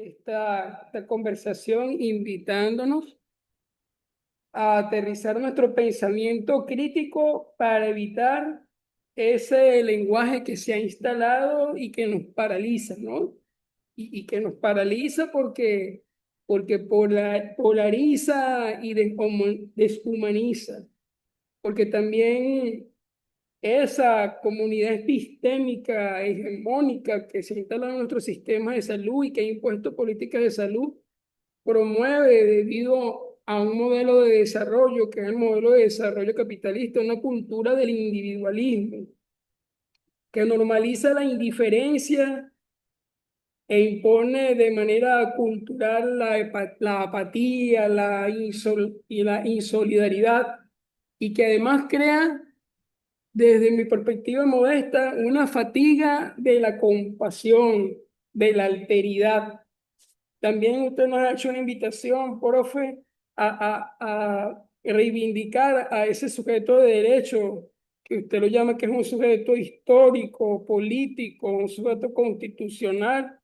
esta conversación invitándonos a aterrizar nuestro pensamiento crítico para evitar ese lenguaje que se ha instalado y que nos paraliza, ¿no? Y que nos paraliza porque polariza y deshumaniza, porque también esa comunidad epistémica hegemónica que se instala en nuestro sistema de salud y que ha impuesto políticas de salud promueve debido a un modelo de desarrollo que es el modelo de desarrollo capitalista, una cultura del individualismo que normaliza la indiferencia e impone de manera cultural la apatía, y la insolidaridad, y que además crea, desde mi perspectiva modesta, una fatiga de la compasión, de la alteridad. También usted nos ha hecho una invitación, profe, a reivindicar a ese sujeto de derecho, que usted lo llama que es un sujeto histórico, político, un sujeto constitucional,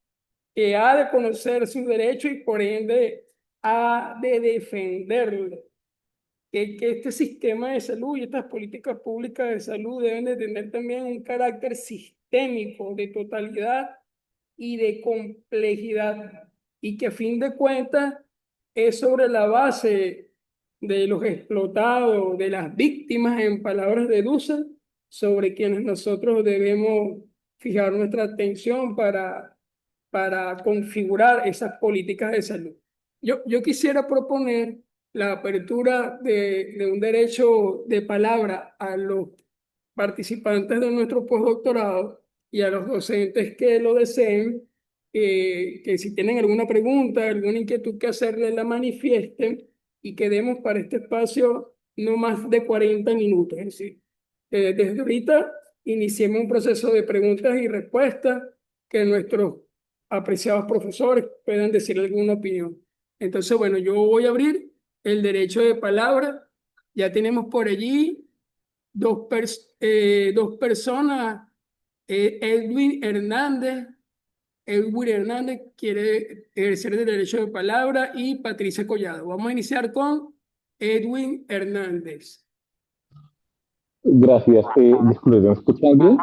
que ha de conocer sus derechos y por ende ha de defenderlo. Que este sistema de salud y estas políticas públicas de salud deben de tener también un carácter sistémico, de totalidad y de complejidad, y que a fin de cuentas es sobre la base de los explotados, de las víctimas, en palabras de Dussel, sobre quienes nosotros debemos fijar nuestra atención para configurar esas políticas de salud. Yo quisiera proponer la apertura de un derecho de palabra a los participantes de nuestro postdoctorado y a los docentes que lo deseen, que si tienen alguna pregunta, alguna inquietud que hacerle, la manifiesten y quedemos para este espacio no más de 40 minutos. Es decir, desde ahorita iniciemos un proceso de preguntas y respuestas que nuestros apreciados profesores puedan decir alguna opinión. Entonces, bueno, yo voy a abrir el derecho de palabra. Ya tenemos por allí dos personas. Edwin Hernández. Edwin Hernández quiere ejercer el derecho de palabra y Patricia Collado. Vamos a iniciar con Edwin Hernández. Gracias. Disculpe, ¿me escuchan bien?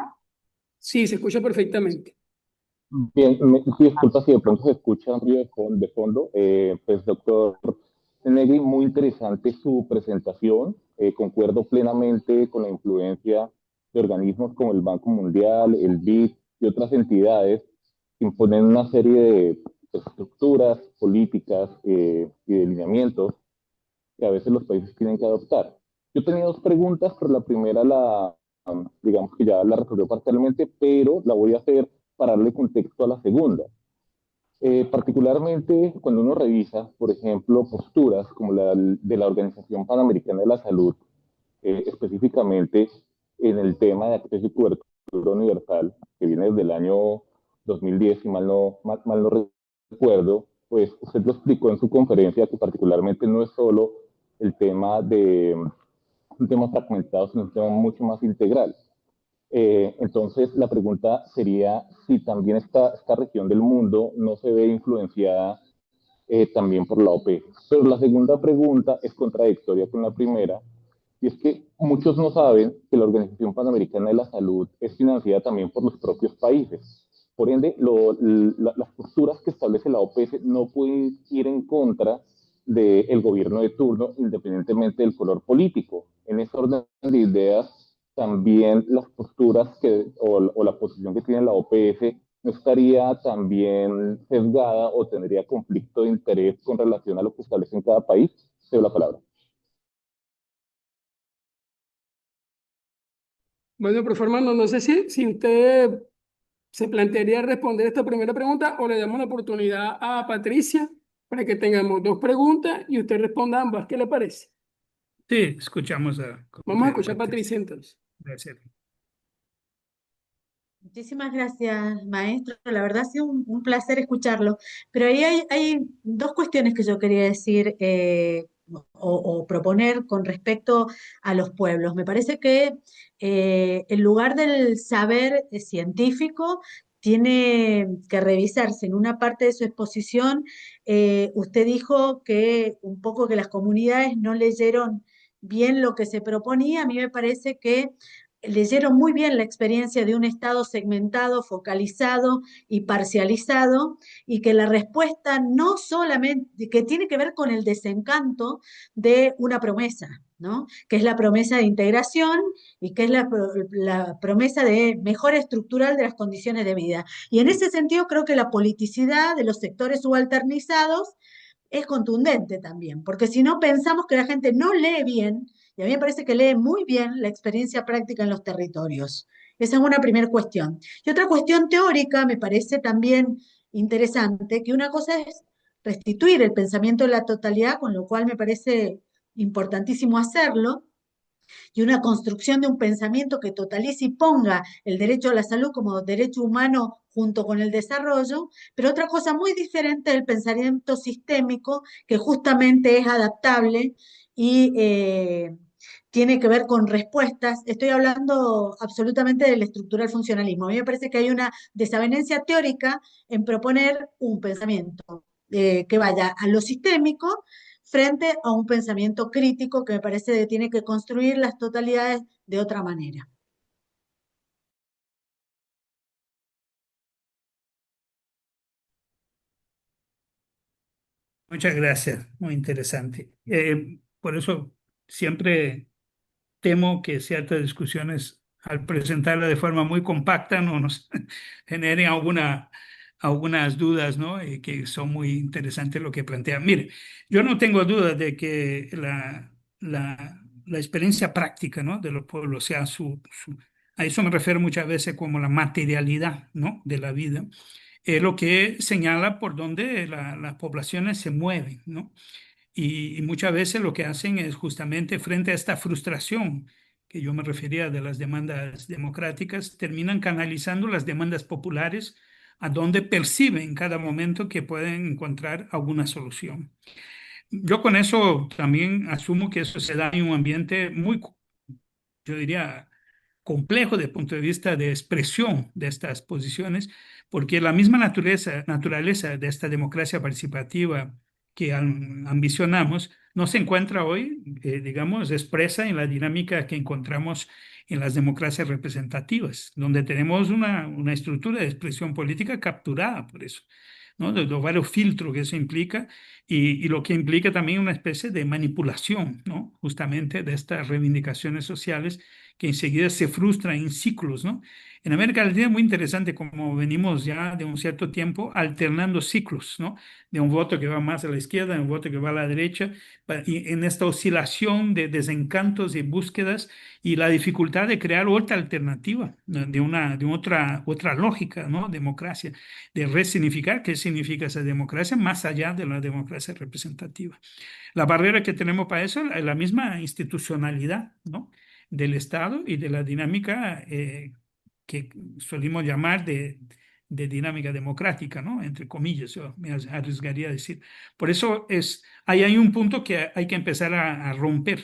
Sí, se escucha perfectamente. Bien, sí, disculpa si de pronto se escucha un ruido de fondo. Pues, doctor Negri, muy interesante su presentación. Concuerdo plenamente con la influencia de organismos como el Banco Mundial, el BID y otras entidades que imponen una serie de estructuras políticas y de lineamientos que a veces los países tienen que adoptar. Yo tenía dos preguntas, pero la primera digamos que ya la resolvió parcialmente, pero la voy a hacer para darle contexto a la segunda. Particularmente cuando uno revisa, por ejemplo, posturas como la de la Organización Panamericana de la Salud, específicamente en el tema de acceso y cobertura universal, que viene desde el año 2010, si mal no recuerdo, pues usted lo explicó en su conferencia que particularmente no es solo el tema de un tema fragmentado, sino un tema mucho más integral. Entonces, la pregunta sería si también esta región del mundo no se ve influenciada también por la OPEC. Pero la segunda pregunta es contradictoria con la primera, y es que muchos no saben que la Organización Panamericana de la Salud es financiada también por los propios países. Por ende, las posturas que establece la OPS no pueden ir en contra del gobierno de turno, independientemente del color político. En ese orden de ideas, también las posturas o la posición que tiene la OPS no estaría también sesgada o tendría conflicto de interés con relación a lo que establece en cada país. Te doy la palabra. Bueno, profesor Armando, no sé si usted se plantearía responder esta primera pregunta o le damos la oportunidad a Patricia para que tengamos dos preguntas y usted responda ambas. ¿Qué le parece? Sí, escuchamos a Vamos a compañera escuchar a Patricia. Patricia entonces. Gracias. Muchísimas gracias, maestro. La verdad ha sido un placer escucharlo. Pero ahí hay dos cuestiones que yo quería decir o proponer con respecto a los pueblos. Me parece que en lugar del saber científico, tiene que revisarse. En una parte de su exposición, usted dijo que un poco que las comunidades no leyeron bien lo que se proponía. A mí me parece que leyeron muy bien la experiencia de un Estado segmentado, focalizado y parcializado, y que la respuesta no solamente, que tiene que ver con el desencanto de una promesa, ¿no? Que es la promesa de integración y que es la promesa de mejora estructural de las condiciones de vida. Y en ese sentido creo que la politicidad de los sectores subalternizados es contundente también, porque si no pensamos que la gente no lee bien, y a mí me parece que lee muy bien la experiencia práctica en los territorios. Esa es una primera cuestión. Y otra cuestión teórica me parece también interesante, que una cosa es restituir el pensamiento de la totalidad, con lo cual me parece importantísimo hacerlo, y una construcción de un pensamiento que totalice y ponga el derecho a la salud como derecho humano junto con el desarrollo, pero otra cosa muy diferente del pensamiento sistémico, que justamente es adaptable y tiene que ver con respuestas. Estoy hablando absolutamente del estructural funcionalismo. A mí me parece que hay una desavenencia teórica en proponer un pensamiento que vaya a lo sistémico frente a un pensamiento crítico que me parece que tiene que construir las totalidades de otra manera. Muchas gracias, muy interesante. Por eso siempre temo que ciertas discusiones, al presentarlas de forma muy compacta, no nos generen algunas dudas, ¿no? Que son muy interesantes lo que plantean. Mire, yo no tengo dudas de que la experiencia práctica, ¿no? De los pueblos, o sea, a eso me refiero muchas veces como la materialidad, ¿no? De la vida, es lo que señala por dónde las poblaciones se mueven, ¿no? Y muchas veces lo que hacen es justamente frente a esta frustración que yo me refería de las demandas democráticas, terminan canalizando las demandas populares a donde perciben en cada momento que pueden encontrar alguna solución. Yo con eso también asumo que eso se da en un ambiente muy, yo diría, complejo desde el punto de vista de expresión de estas posiciones, porque la misma naturaleza de esta democracia participativa que ambicionamos no se encuentra hoy, digamos, expresa en la dinámica que encontramos en las democracias representativas, donde tenemos una estructura de expresión política capturada por eso, ¿no? De los varios filtros que eso implica y lo que implica también una especie de manipulación, ¿no? Justamente de estas reivindicaciones sociales que enseguida se frustran en ciclos, ¿no? En América Latina es muy interesante como venimos ya de un cierto tiempo alternando ciclos, ¿no? De un voto que va más a la izquierda, de un voto que va a la derecha, y en esta oscilación de desencantos y búsquedas y la dificultad de crear otra alternativa, ¿no? Otra lógica, ¿no? Democracia, de resignificar qué significa esa democracia más allá de la democracia representativa. La barrera que tenemos para eso es la misma institucionalidad, ¿no? Del Estado y de la dinámica que solimos llamar de dinámica democrática, ¿no? Entre comillas, yo me arriesgaría a decir. Por eso ahí hay un punto que hay que empezar a romper.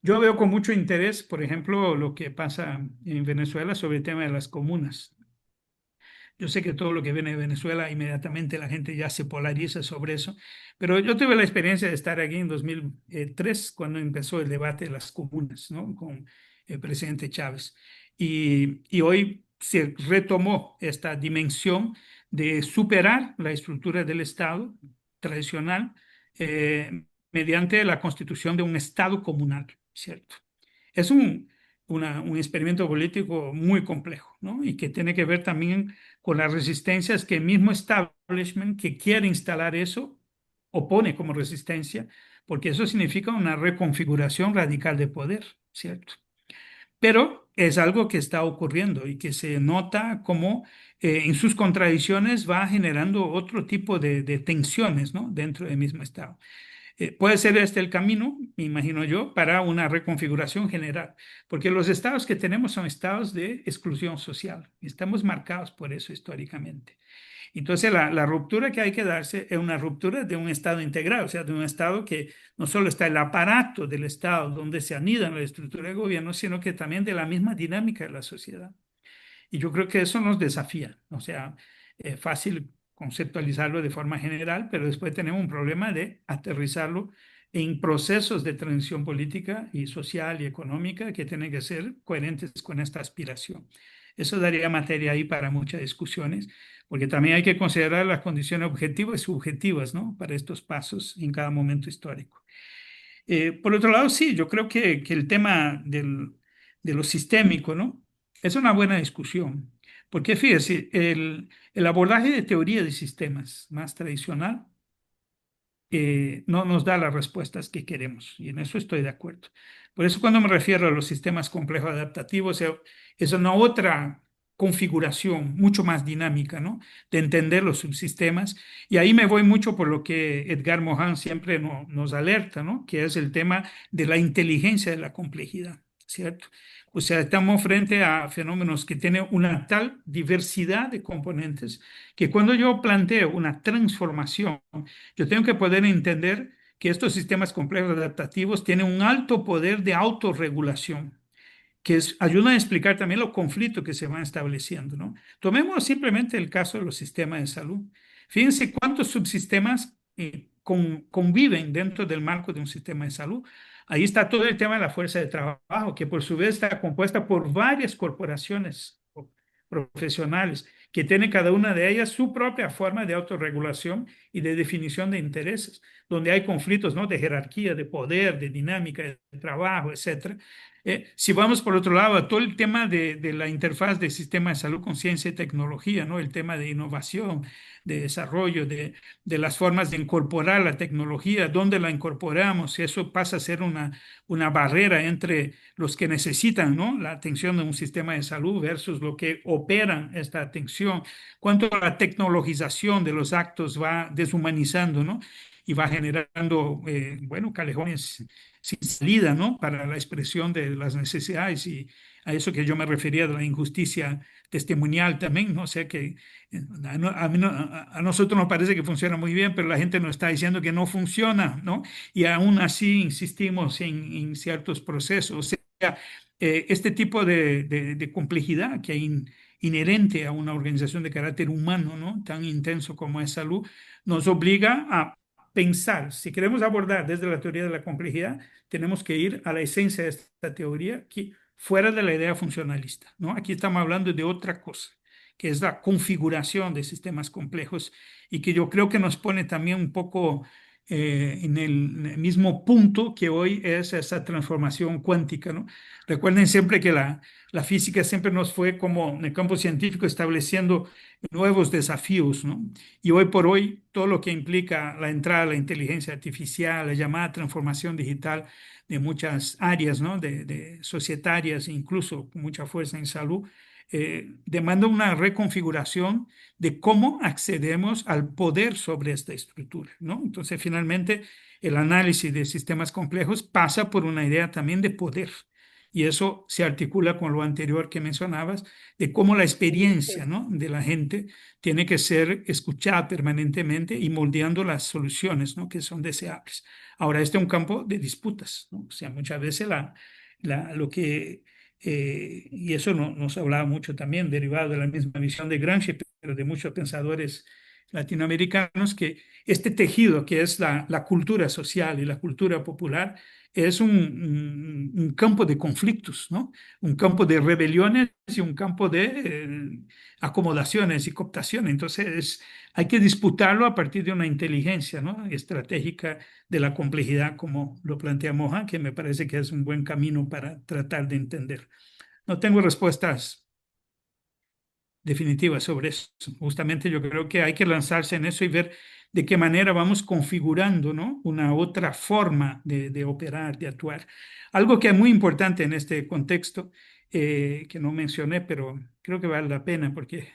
Yo veo con mucho interés, por ejemplo, lo que pasa en Venezuela sobre el tema de las comunas. Yo sé que todo lo que viene de Venezuela, inmediatamente la gente ya se polariza sobre eso, pero yo tuve la experiencia de estar aquí en 2003, cuando empezó el debate de las comunas, ¿no? Con el presidente Chávez. Y hoy se retomó esta dimensión de superar la estructura del Estado tradicional mediante la constitución de un Estado comunal, ¿cierto? Es un experimento político muy complejo, ¿no? Y que tiene que ver también con las resistencias que el mismo establishment que quiere instalar eso opone como resistencia, porque eso significa una reconfiguración radical de poder, ¿cierto? Pero es algo que está ocurriendo y que se nota como en sus contradicciones va generando otro tipo de tensiones, ¿no? Dentro del mismo Estado. Puede ser este el camino, me imagino yo, para una reconfiguración general, porque los estados que tenemos son estados de exclusión social, y estamos marcados por eso históricamente. Entonces, la ruptura que hay que darse es una ruptura de un estado integral, o sea, de un estado que no solo está el aparato del estado donde se anida en la estructura de gobierno, sino que también de la misma dinámica de la sociedad. Y yo creo que eso nos desafía. O sea, es fácil conceptualizarlo de forma general, pero después tenemos un problema de aterrizarlo en procesos de transición política y social y económica que tienen que ser coherentes con esta aspiración. Eso daría materia ahí para muchas discusiones, porque también hay que considerar las condiciones objetivas y subjetivas, ¿no? Para estos pasos en cada momento histórico. Por otro lado, sí, yo creo que el tema de lo sistémico, ¿no? Es una buena discusión, porque fíjese, el abordaje de teoría de sistemas más tradicional no nos da las respuestas que queremos, y en eso estoy de acuerdo. Por eso cuando me refiero a los sistemas complejos adaptativos, es una otra configuración mucho más dinámica, ¿no? De entender los subsistemas, y ahí me voy mucho por lo que Edgar Morin siempre nos alerta, ¿no? Que es el tema de la inteligencia de la complejidad, ¿cierto? O sea, estamos frente a fenómenos que tienen una tal diversidad de componentes que cuando yo planteo una transformación, yo tengo que poder entender que estos sistemas complejos adaptativos tienen un alto poder de autorregulación, que ayudan a explicar también los conflictos que se van estableciendo, ¿no? Tomemos simplemente el caso de los sistemas de salud. Fíjense cuántos subsistemas conviven dentro del marco de un sistema de salud. Ahí está todo el tema de la fuerza de trabajo, que por su vez está compuesta por varias corporaciones profesionales que tienen cada una de ellas su propia forma de autorregulación y de definición de intereses, donde hay conflictos, ¿no? De jerarquía, de poder, de dinámica de trabajo, etcétera. Si vamos por otro lado a todo el tema de la interfaz del sistema de salud con ciencia y tecnología, ¿no? El tema de innovación, de desarrollo, de las formas de incorporar la tecnología, dónde la incorporamos, si eso pasa a ser una barrera entre los que necesitan, ¿no? La atención de un sistema de salud versus lo que operan esta atención, cuánto la tecnologización de los actos va deshumanizando, ¿no? Y va generando, bueno, callejones sin salida, ¿no? Para la expresión de las necesidades y a eso que yo me refería de la injusticia testimonial también, ¿no? O sea que a nosotros nos parece que funciona muy bien, pero la gente nos está diciendo que no funciona, ¿no? Y aún así insistimos en ciertos procesos. O sea, este tipo de complejidad que hay inherente a una organización de carácter humano, ¿no? Tan intenso como es salud, nos obliga a pensar, si queremos abordar desde la teoría de la complejidad, tenemos que ir a la esencia de esta teoría, que fuera de la idea funcionalista, ¿no? Aquí estamos hablando de otra cosa, que es la configuración de sistemas complejos y que yo creo que nos pone también un poco en el mismo punto que hoy es esa transformación cuántica, ¿no? Recuerden siempre que la física siempre nos fue como en el campo científico estableciendo nuevos desafíos, ¿no? Y hoy por hoy, todo lo que implica la entrada de la inteligencia artificial, la llamada transformación digital de muchas áreas, ¿no? De societarias, incluso con mucha fuerza en salud, demanda una reconfiguración de cómo accedemos al poder sobre esta estructura, ¿no? Entonces, finalmente, el análisis de sistemas complejos pasa por una idea también de poder. Y eso se articula con lo anterior que mencionabas, de cómo la experiencia, ¿no? De la gente tiene que ser escuchada permanentemente y moldeando las soluciones, ¿no? Que son deseables. Ahora, este es un campo de disputas, ¿no? O sea, muchas veces lo que, y eso nos hablaba mucho también, derivado de la misma visión de Gramsci, pero de muchos pensadores latinoamericanos, que este tejido que es la cultura social y la cultura popular es un campo de conflictos, ¿no? Un campo de rebeliones y un campo de acomodaciones y cooptaciones. Entonces, hay que disputarlo a partir de una inteligencia, ¿no? Estratégica de la complejidad, como lo plantea Mohan, que me parece que es un buen camino para tratar de entender. No tengo respuestas definitivas sobre eso. Justamente yo creo que hay que lanzarse en eso y ver de qué manera vamos configurando, ¿no? Una otra forma de operar, de actuar. Algo que es muy importante en este contexto, que no mencioné, pero creo que vale la pena porque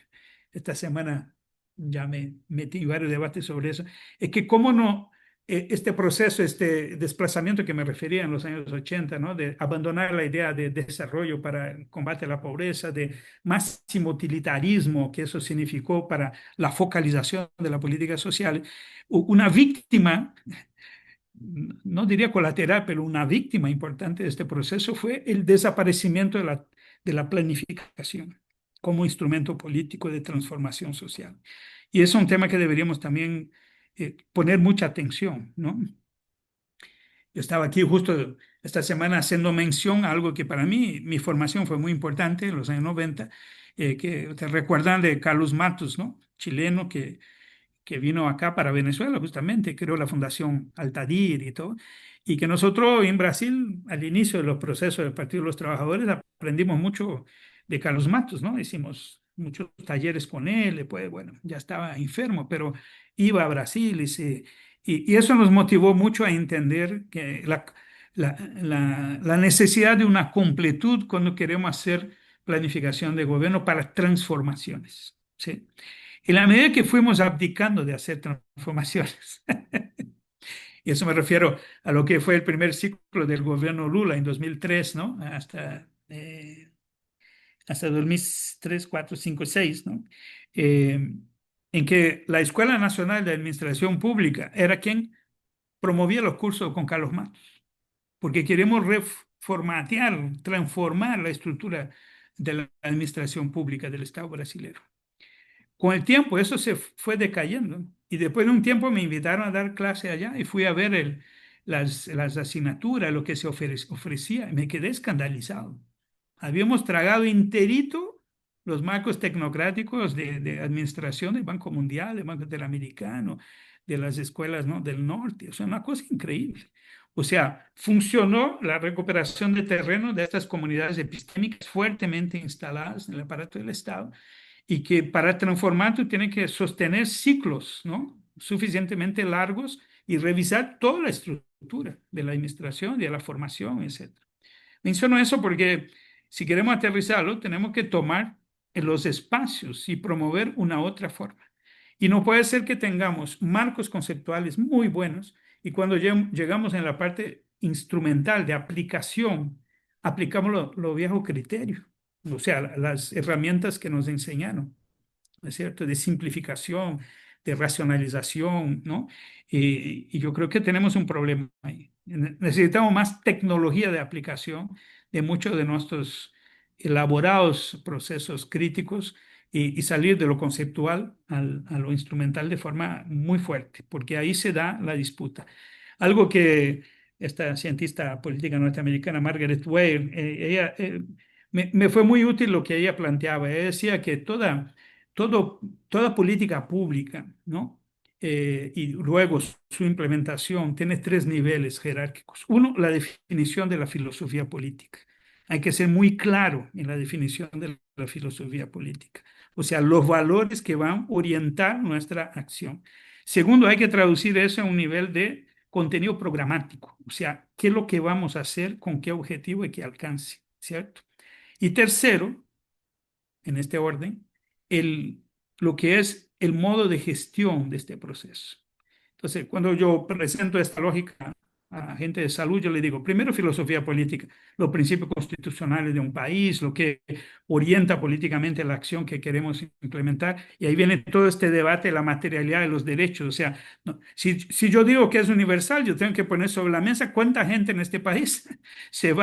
esta semana ya me metí en varios debates sobre eso, es que cómo no este proceso, este desplazamiento que me refería en los años 80, ¿no? De abandonar la idea de desarrollo para el combate a la pobreza, de máximo utilitarismo que eso significó para la focalización de la política social, una víctima, no diría colateral, pero una víctima importante de este proceso fue el desaparecimiento de la planificación. como instrumento político de transformación social. Y es un tema que deberíamos también poner mucha atención, ¿no? Yo estaba aquí justo esta semana haciendo mención a algo que para mí, mi formación fue muy importante en los años 90, que te recuerdan de Carlos Matos, ¿no? Chileno que vino acá para Venezuela justamente, creó la Fundación Altadir y todo, y que nosotros en Brasil, al inicio de los procesos del Partido de los Trabajadores, aprendimos mucho de Carlos Matos, ¿no? Hicimos muchos talleres con él, después, bueno, ya estaba enfermo, pero iba a Brasil y eso nos motivó mucho a entender que la necesidad de una completud cuando queremos hacer planificación de gobierno para transformaciones, ¿sí? En la medida que fuimos abdicando de hacer transformaciones, y eso me refiero a lo que fue el primer ciclo del gobierno Lula en 2003, ¿no? Hasta 2003, 4, 5, 6, ¿no? Eh, en que la Escuela Nacional de Administración Pública era quien promovía los cursos con Carlos Matos, porque queremos reformatear, transformar la estructura de la administración pública del Estado brasileño. Con el tiempo eso se fue decayendo y después de un tiempo me invitaron a dar clase allá y fui a ver las asignaturas, lo que se ofrecía y me quedé escandalizado. Habíamos tragado enterito los marcos tecnocráticos de administración del Banco Mundial, del Banco Interamericano, de las escuelas, ¿no?, del norte. O sea, una cosa increíble. O sea, funcionó la recuperación de terreno de estas comunidades epistémicas fuertemente instaladas en el aparato del Estado y que para transformar tú tienes que sostener ciclos, ¿no?, suficientemente largos y revisar toda la estructura de la administración, de la formación, etcétera. Menciono eso porque si queremos aterrizarlo, tenemos que tomar en los espacios y promover una otra forma. Y no puede ser que tengamos marcos conceptuales muy buenos y cuando llegamos en la parte instrumental de aplicación, aplicamos los viejos criterios, o sea, las herramientas que nos enseñaron, ¿no es cierto?, de simplificación, de racionalización, ¿no? Y yo creo que tenemos un problema ahí. Necesitamos más tecnología de aplicación de muchos de nuestros elaborados procesos críticos y salir de lo conceptual a lo instrumental de forma muy fuerte, porque ahí se da la disputa. Algo que esta cientista política norteamericana, Margaret Weir, ella, me fue muy útil lo que ella planteaba. Ella decía que todo, toda política pública, ¿no? Y luego su implementación tiene tres niveles jerárquicos. Uno, la definición de la filosofía política. Hay que ser muy claro en la definición de la filosofía política. O sea, los valores que van a orientar nuestra acción. Segundo, hay que traducir eso a un nivel de contenido programático. O sea, qué es lo que vamos a hacer, con qué objetivo y qué alcance, ¿cierto? Y tercero, en este orden, lo que es el modo de gestión de este proceso. Entonces, cuando yo presento esta lógica a gente de salud, yo le digo, primero filosofía política, los principios constitucionales de un país, lo que orienta políticamente la acción que queremos implementar, y ahí viene todo este debate de la materialidad de los derechos. O sea, no, si yo digo que es universal, yo tengo que poner sobre la mesa cuánta gente en este país se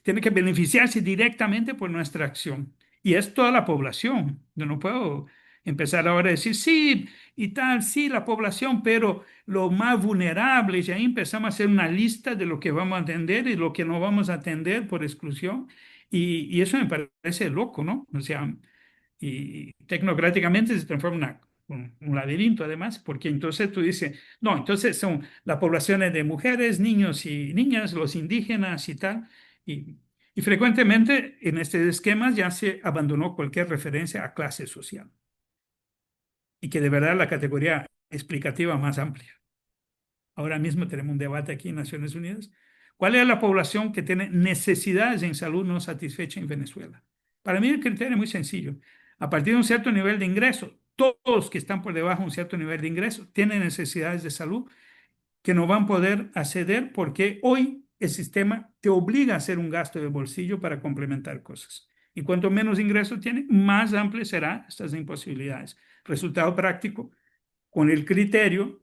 tiene que beneficiarse directamente por nuestra acción. Y es toda la población. Yo no puedo empezar ahora a decir, sí, y tal, sí, la población, pero los más vulnerables, y ahí empezamos a hacer una lista de lo que vamos a atender y lo que no vamos a atender por exclusión, y eso me parece loco, ¿no? O sea, y tecnocráticamente se transforma en un laberinto además, porque entonces tú dices, no, entonces son las poblaciones de mujeres, niños y niñas, los indígenas y tal, y frecuentemente en este esquema ya se abandonó cualquier referencia a clase social y que de verdad la categoría explicativa más amplia. Ahora mismo tenemos un debate aquí en Naciones Unidas. ¿Cuál es la población que tiene necesidades en salud no satisfechas en Venezuela? Para mí el criterio es muy sencillo. A partir de un cierto nivel de ingreso, todos que están por debajo de un cierto nivel de ingreso tienen necesidades de salud que no van a poder acceder porque hoy el sistema te obliga a hacer un gasto de bolsillo para complementar cosas. Y cuanto menos ingresos tiene, más amplias serán estas imposibilidades. Resultado práctico, con el criterio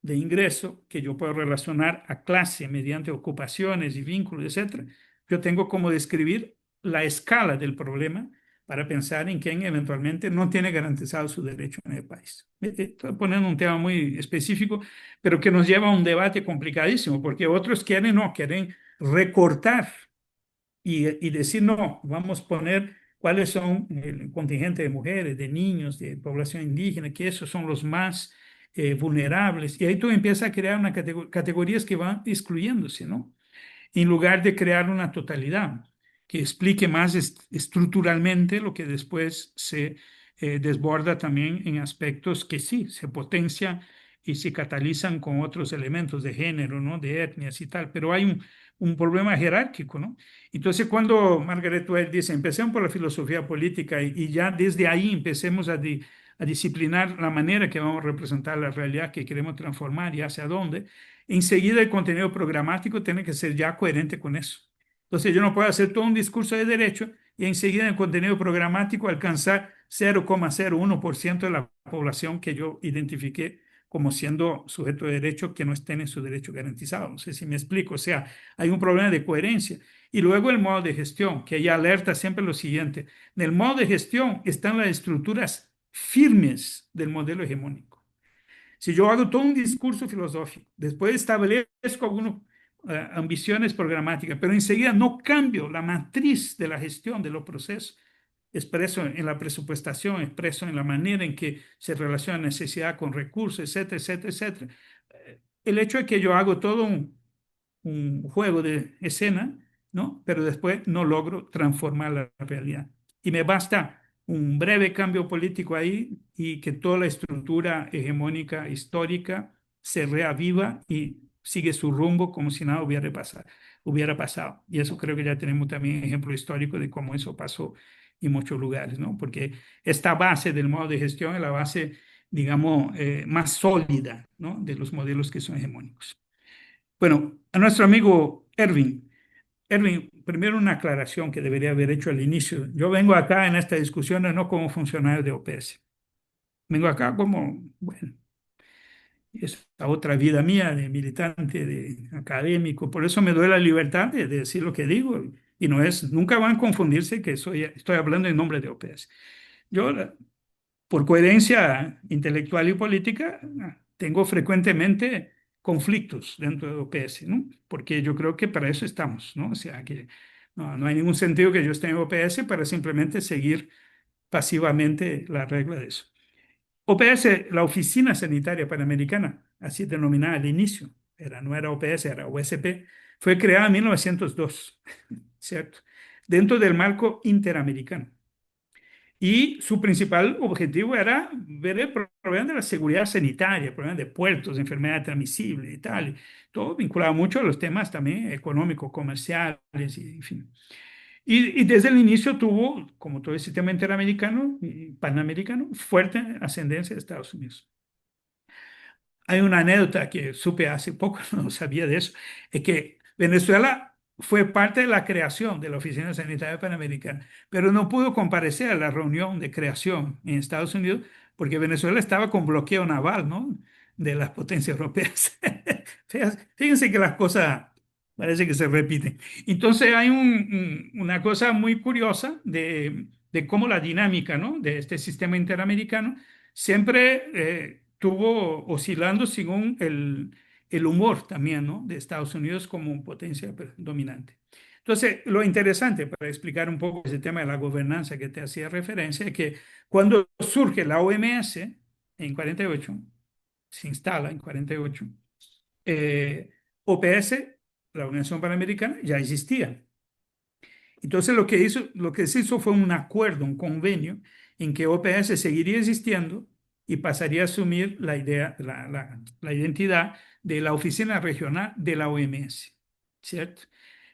de ingreso que yo puedo relacionar a clase mediante ocupaciones y vínculos, etcétera, yo tengo como describir la escala del problema para pensar en quién eventualmente no tiene garantizado su derecho en el país. Estoy poniendo un tema muy específico, pero que nos lleva a un debate complicadísimo, porque otros quieren recortar y decir, no, vamos a poner cuáles son el contingente de mujeres, de niños, de población indígena, que esos son los más vulnerables. Y ahí tú empiezas a crear una categorías que van excluyéndose, ¿no? En lugar de crear una totalidad que explique más estructuralmente lo que después se desborda también en aspectos que sí, se potencian y se catalizan con otros elementos de género, ¿no? De etnias y tal, pero hay un problema jerárquico, ¿no? Entonces, cuando Margaret Weir dice, empecemos por la filosofía política y ya desde ahí empecemos a disciplinar la manera que vamos a representar la realidad que queremos transformar y hacia dónde, enseguida el contenido programático tiene que ser ya coherente con eso. Entonces yo no puedo hacer todo un discurso de derecho y enseguida en el contenido programático alcanzar 0,01% de la población que yo identifiqué como siendo sujeto de derecho que no estén en su derecho garantizado. No sé si me explico. O sea, hay un problema de coherencia. Y luego el modo de gestión, que ella alerta siempre lo siguiente. En el modo de gestión están las estructuras firmes del modelo hegemónico. Si yo hago todo un discurso filosófico, después establezco algunas ambiciones programáticas, pero enseguida no cambio la matriz de la gestión de los procesos, expreso en la presupuestación, expreso en la manera en que se relaciona necesidad con recursos, etcétera, etcétera, etcétera. El hecho de que yo hago todo un juego de escena, ¿no? Pero después no logro transformar la realidad. Y me basta un breve cambio político ahí y que toda la estructura hegemónica histórica se reaviva y sigue su rumbo como si nada hubiera pasado. Y eso creo que ya tenemos también ejemplo histórico de cómo eso pasó en muchos lugares, ¿no? Porque esta base del modo de gestión es la base, digamos, más sólida, ¿no? De los modelos que son hegemónicos. Bueno, a nuestro amigo Erwin. Erwin, primero una aclaración que debería haber hecho al inicio. Yo vengo acá en esta discusión no como funcionario de OPS. Vengo acá como, bueno, es la otra vida mía de militante, de académico. Por eso me doy la libertad de decir lo que digo. Y no es, nunca van a confundirse que estoy hablando en nombre de OPS. Yo, por coherencia intelectual y política, tengo frecuentemente conflictos dentro de OPS, ¿no? Porque yo creo que para eso estamos, ¿no? O sea, que no hay ningún sentido que yo esté en OPS para simplemente seguir pasivamente la regla de eso. OPS, la Oficina Sanitaria Panamericana, así denominada al inicio, no era OPS, era OSP, fue creada en 1902, ¿cierto? Dentro del marco interamericano. Y su principal objetivo era ver el problema de la seguridad sanitaria, el problema de puertos, de enfermedades transmisibles y tal. Todo vinculado mucho a los temas también económicos, comerciales, y, en fin. Y desde el inicio tuvo, como todo el sistema interamericano y panamericano, fuerte ascendencia de Estados Unidos. Hay una anécdota que supe hace poco, no sabía de eso, es que Venezuela fue parte de la creación de la Oficina Sanitaria Panamericana, pero no pudo comparecer a la reunión de creación en Estados Unidos porque Venezuela estaba con bloqueo naval, ¿no? De las potencias europeas. Fíjense que las cosas parece que se repiten. Entonces hay una cosa muy curiosa de cómo la dinámica, ¿no? De este sistema interamericano siempre tuvo oscilando según el humor también, ¿no? De Estados Unidos como potencia dominante. Entonces, lo interesante para explicar un poco ese tema de la gobernanza que te hacía referencia es que cuando surge la OMS en 48, se instala en 48, OPS, la Organización Panamericana, ya existía. Entonces lo que se hizo fue un acuerdo, un convenio, en que OPS seguiría existiendo y pasaría a asumir la identidad de la oficina regional de la OMS, ¿cierto?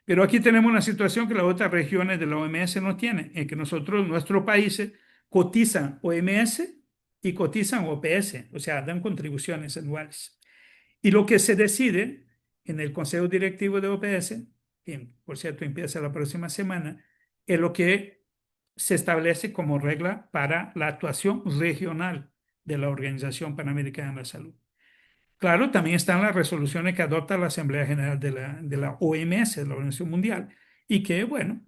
Pero aquí tenemos una situación que las otras regiones de la OMS no tienen, en que nuestros países cotizan OMS y cotizan OPS, o sea, dan contribuciones anuales. Y lo que se decide en el Consejo Directivo de OPS, que por cierto empieza la próxima semana, es lo que se establece como regla para la actuación regional de la Organización Panamericana de la Salud. Claro, también están las resoluciones que adopta la Asamblea General de la OMS, de la Organización Mundial, y que, bueno,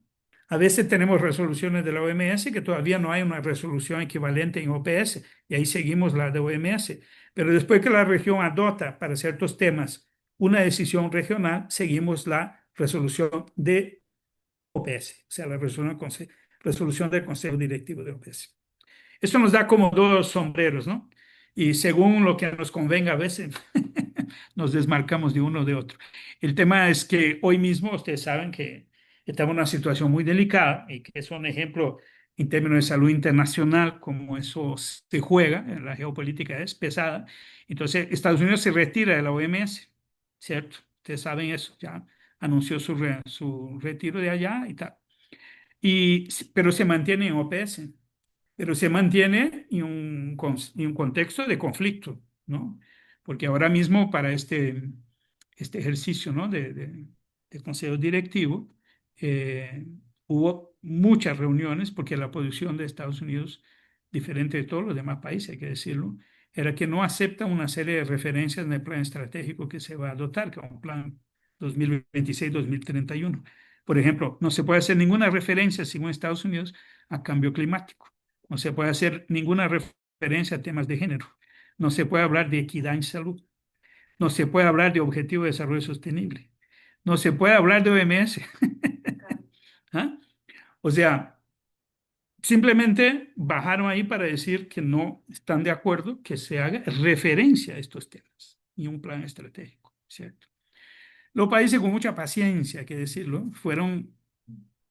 A veces tenemos resoluciones de la OMS que todavía no hay una resolución equivalente en OPS y ahí seguimos la de OMS. Pero después que la región adopta para ciertos temas una decisión regional, seguimos la resolución de OPS, o sea, la resolución del Consejo Directivo de OPS. Esto nos da como dos sombreros, ¿no? Y según lo que nos convenga a veces, nos desmarcamos de uno o de otro. El tema es que hoy mismo ustedes saben que estamos en una situación muy delicada y que es un ejemplo en términos de salud internacional, como eso se juega, la geopolítica es pesada. Entonces, Estados Unidos se retira de la OMS, ¿cierto? Ustedes saben eso, ya anunció su retiro de allá y tal. Pero se mantiene en OPS, pero se mantiene en un contexto de conflicto, ¿no? Porque ahora mismo para este ejercicio, ¿no? de consejo directivo, eh, hubo muchas reuniones porque la posición de Estados Unidos, diferente de todos los demás países, hay que decirlo, era que no acepta una serie de referencias en el plan estratégico que se va a adoptar, que es un plan 2026-2031. Por ejemplo, no se puede hacer ninguna referencia, según Estados Unidos, a cambio climático. No se puede hacer ninguna referencia a temas de género. No se puede hablar de equidad en salud. No se puede hablar de objetivo de desarrollo sostenible. No se puede hablar de OMS. ¿Ah? O sea, simplemente bajaron ahí para decir que no están de acuerdo que se haga referencia a estos temas y un plan estratégico, ¿cierto? Los países con mucha paciencia, hay que decirlo, fueron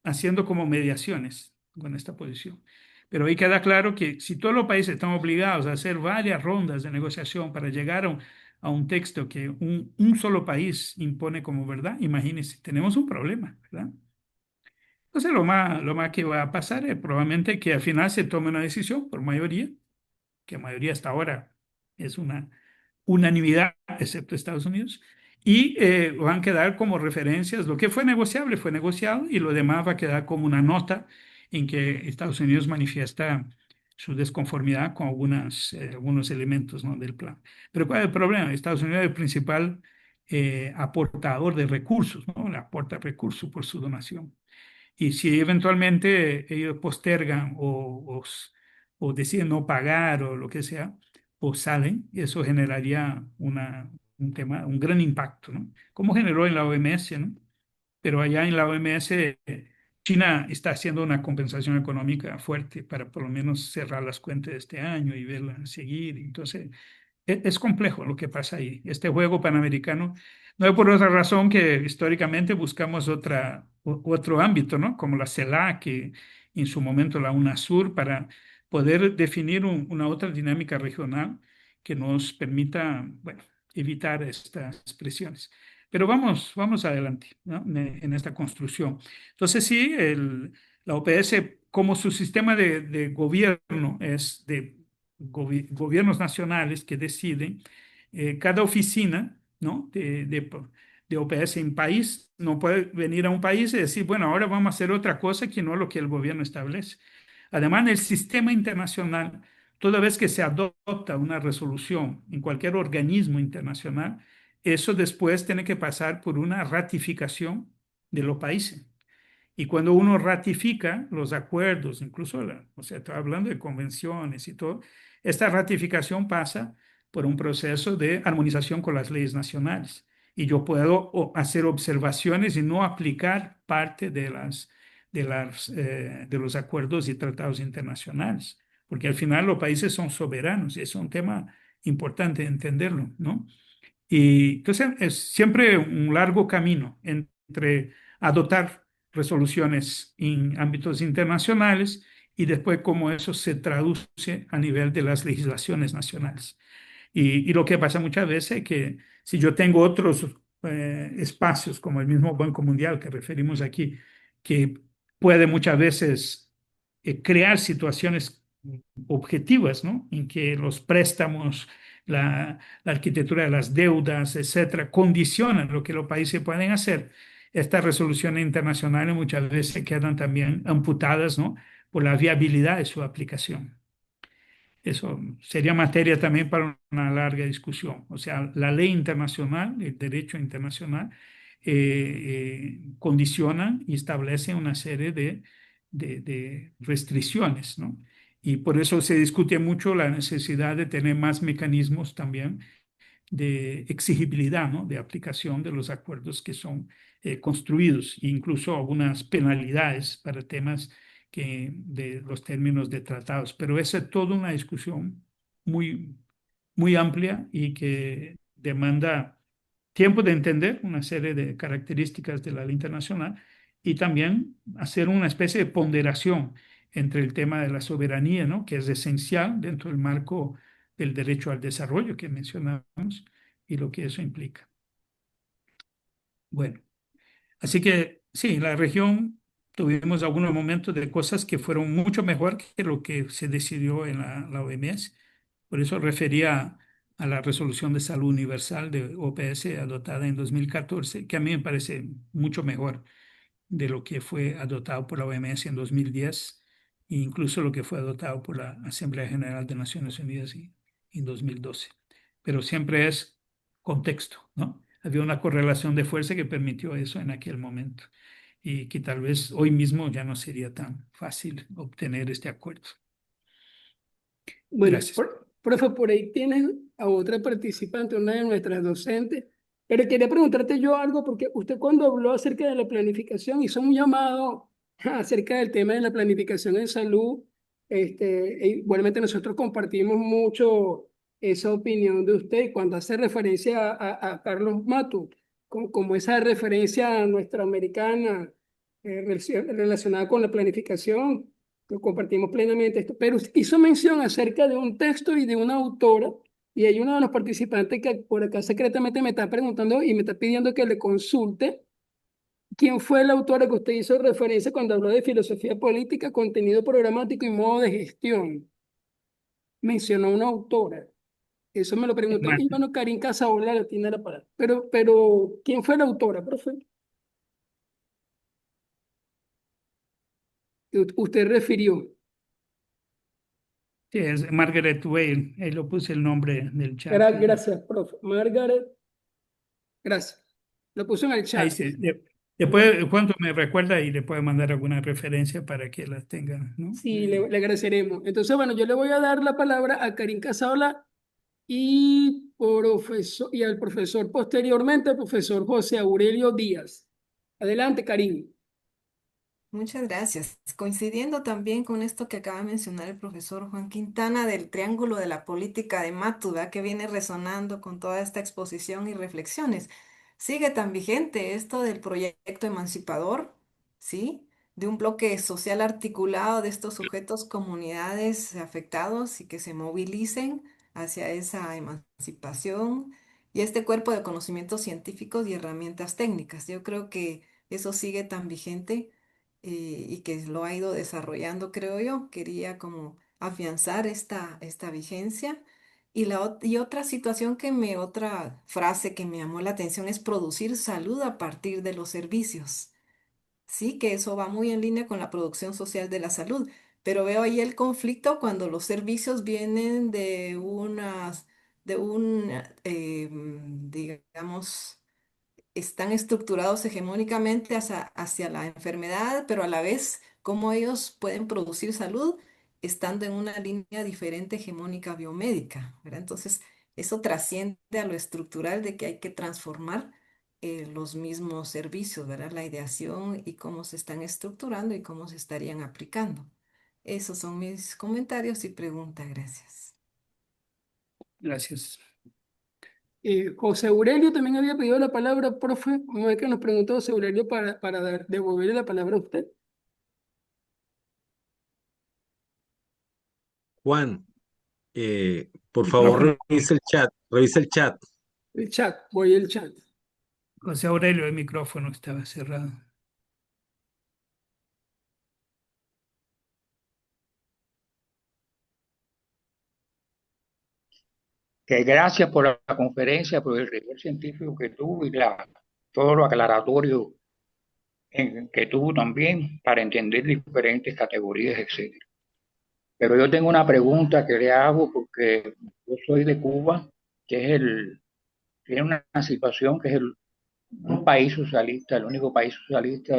haciendo como mediaciones con esta posición. Pero ahí queda claro que si todos los países están obligados a hacer varias rondas de negociación para llegar a un texto que un solo país impone como verdad, imagínense, tenemos un problema, ¿verdad? Entonces lo más que va a pasar es probablemente que al final se tome una decisión por mayoría, que mayoría hasta ahora es una unanimidad, excepto Estados Unidos, y van a quedar como referencias. Lo que fue negociable fue negociado y lo demás va a quedar como una nota en que Estados Unidos manifiesta su desconformidad con algunos elementos, ¿no? del plan. Pero ¿cuál es el problema? Estados Unidos es el principal aportador de recursos, ¿no? Le aporta recursos por su donación. Y si eventualmente ellos postergan o deciden no pagar o lo que sea, o salen, eso generaría un gran impacto, ¿no? Como generó en la OMS, ¿no? Pero allá en la OMS, China está haciendo una compensación económica fuerte para por lo menos cerrar las cuentas de este año y verla seguir. Entonces, es complejo lo que pasa ahí. Este juego panamericano no es por otra razón que históricamente buscamos otro ámbito, ¿no? Como la CELAC, que en su momento la UNASUR, para poder definir una otra dinámica regional que nos permita, bueno, evitar estas presiones. Pero vamos adelante, ¿no? En esta construcción. Entonces, sí, la OPS, como su sistema de gobierno es de gobiernos nacionales que deciden, cada oficina, ¿no? de OPS en país no puede venir a un país y decir, bueno, ahora vamos a hacer otra cosa que no lo que el gobierno establece. Además, en el sistema internacional, toda vez que se adopta una resolución en cualquier organismo internacional, eso después tiene que pasar por una ratificación de los países. Y cuando uno ratifica los acuerdos, incluso, o sea, estoy hablando de convenciones y todo, esta ratificación pasa por un proceso de armonización con las leyes nacionales. Y yo puedo hacer observaciones y no aplicar parte de los acuerdos y tratados internacionales, porque al final los países son soberanos y es un tema importante entenderlo, ¿no? Y entonces es siempre un largo camino entre adoptar resoluciones en ámbitos internacionales y después cómo eso se traduce a nivel de las legislaciones nacionales. Y lo que pasa muchas veces es que si yo tengo otros espacios, como el mismo Banco Mundial que referimos aquí, que puede muchas veces crear situaciones objetivas, ¿no? En que los préstamos, la arquitectura de las deudas, etcétera, condicionan lo que los países pueden hacer. Estas resoluciones internacionales muchas veces quedan también amputadas, ¿no? Por la viabilidad de su aplicación. Eso sería materia también para una larga discusión. O sea, la ley internacional, el derecho internacional, condicionan y establecen una serie de restricciones, ¿no? Y por eso se discute mucho la necesidad de tener más mecanismos también de exigibilidad, ¿no? De aplicación de los acuerdos que son construidos, e incluso algunas penalidades para temas de los términos de tratados. Pero esa es toda una discusión muy, muy amplia y que demanda tiempo de entender una serie de características de la ley internacional y también hacer una especie de ponderación entre el tema de la soberanía, ¿no? Que es esencial dentro del marco del derecho al desarrollo que mencionamos y lo que eso implica. Bueno, así que sí, en la región tuvimos algunos momentos de cosas que fueron mucho mejor que lo que se decidió en la OMS. Por eso refería a la Resolución de Salud Universal de OPS adoptada en 2014, que a mí me parece mucho mejor de lo que fue adoptado por la OMS en 2010 e incluso lo que fue adoptado por la Asamblea General de Naciones Unidas en 2012. Pero siempre es contexto, ¿no? Había una correlación de fuerza que permitió eso en aquel momento y que tal vez hoy mismo ya no sería tan fácil obtener este acuerdo. Bueno, Gracias. profe, por ahí tienes a otra participante, una de nuestras docentes, pero quería preguntarte yo algo, porque usted cuando habló acerca de la planificación hizo un llamado acerca del tema de la planificación en salud. Igualmente nosotros compartimos mucho esa opinión de usted y cuando hace referencia a Carlos Matu, como esa referencia nuestra americana relacionada con la planificación. Lo compartimos plenamente esto, pero usted hizo mención acerca de un texto y de una autora, y hay uno de los participantes que por acá secretamente me está preguntando y me está pidiendo que le consulte quién fue la autora que usted hizo referencia cuando habló de filosofía política, contenido programático y modo de gestión. Mencionó una autora. Eso me lo preguntó, y bueno, Karin Casaola la tiene la palabra. Pero, ¿quién fue la autora, profe? Usted refirió. Sí, es Margaret Whale, ahí lo puse el nombre del chat. Gracias, profe. Margaret, gracias. Lo puso en el Ahí chat. sí. Después, cuando me recuerda y le puede mandar alguna referencia para que las tengan, ¿no? Sí, le agradeceremos. Entonces, bueno, yo le voy a dar la palabra a Karin Casaola y al profesor posteriormente, al profesor José Aurelio Díaz. Adelante, Karin. Muchas gracias. Coincidiendo también con esto que acaba de mencionar el profesor Juan Quintana del triángulo de la política de Matuda, que viene resonando con toda esta exposición y reflexiones. Sigue tan vigente esto del proyecto emancipador, ¿sí? De un bloque social articulado de estos sujetos, comunidades afectados y que se movilicen hacia esa emancipación y este cuerpo de conocimientos científicos y herramientas técnicas. Yo creo que eso sigue tan vigente y que lo ha ido desarrollando, creo yo. Quería como afianzar esta vigencia. Y otra situación otra frase que me llamó la atención es producir salud a partir de los servicios. Sí, que eso va muy en línea con la producción social de la salud, pero veo ahí el conflicto cuando los servicios vienen de un, digamos, están estructurados hegemónicamente hacia la enfermedad, pero a la vez cómo ellos pueden producir salud estando en una línea diferente hegemónica biomédica, ¿verdad? Entonces, eso trasciende a lo estructural de que hay que transformar los mismos servicios, ¿verdad? La ideación y cómo se están estructurando y cómo se estarían aplicando. Esos son mis comentarios y preguntas. Gracias. Gracias. José Aurelio también había pedido la palabra, profe. ¿Cómo es que nos preguntó José Aurelio para devolverle la palabra a usted? Juan, por Micrófono. favor, revisa el chat. El chat, voy al chat. José Aurelio, el micrófono estaba cerrado. Que gracias por la conferencia, por el rigor científico que tuvo y todo lo aclaratorio que tuvo también para entender diferentes categorías, etcétera. Pero yo tengo una pregunta que le hago porque yo soy de Cuba, que tiene una situación que es un país socialista, el único país socialista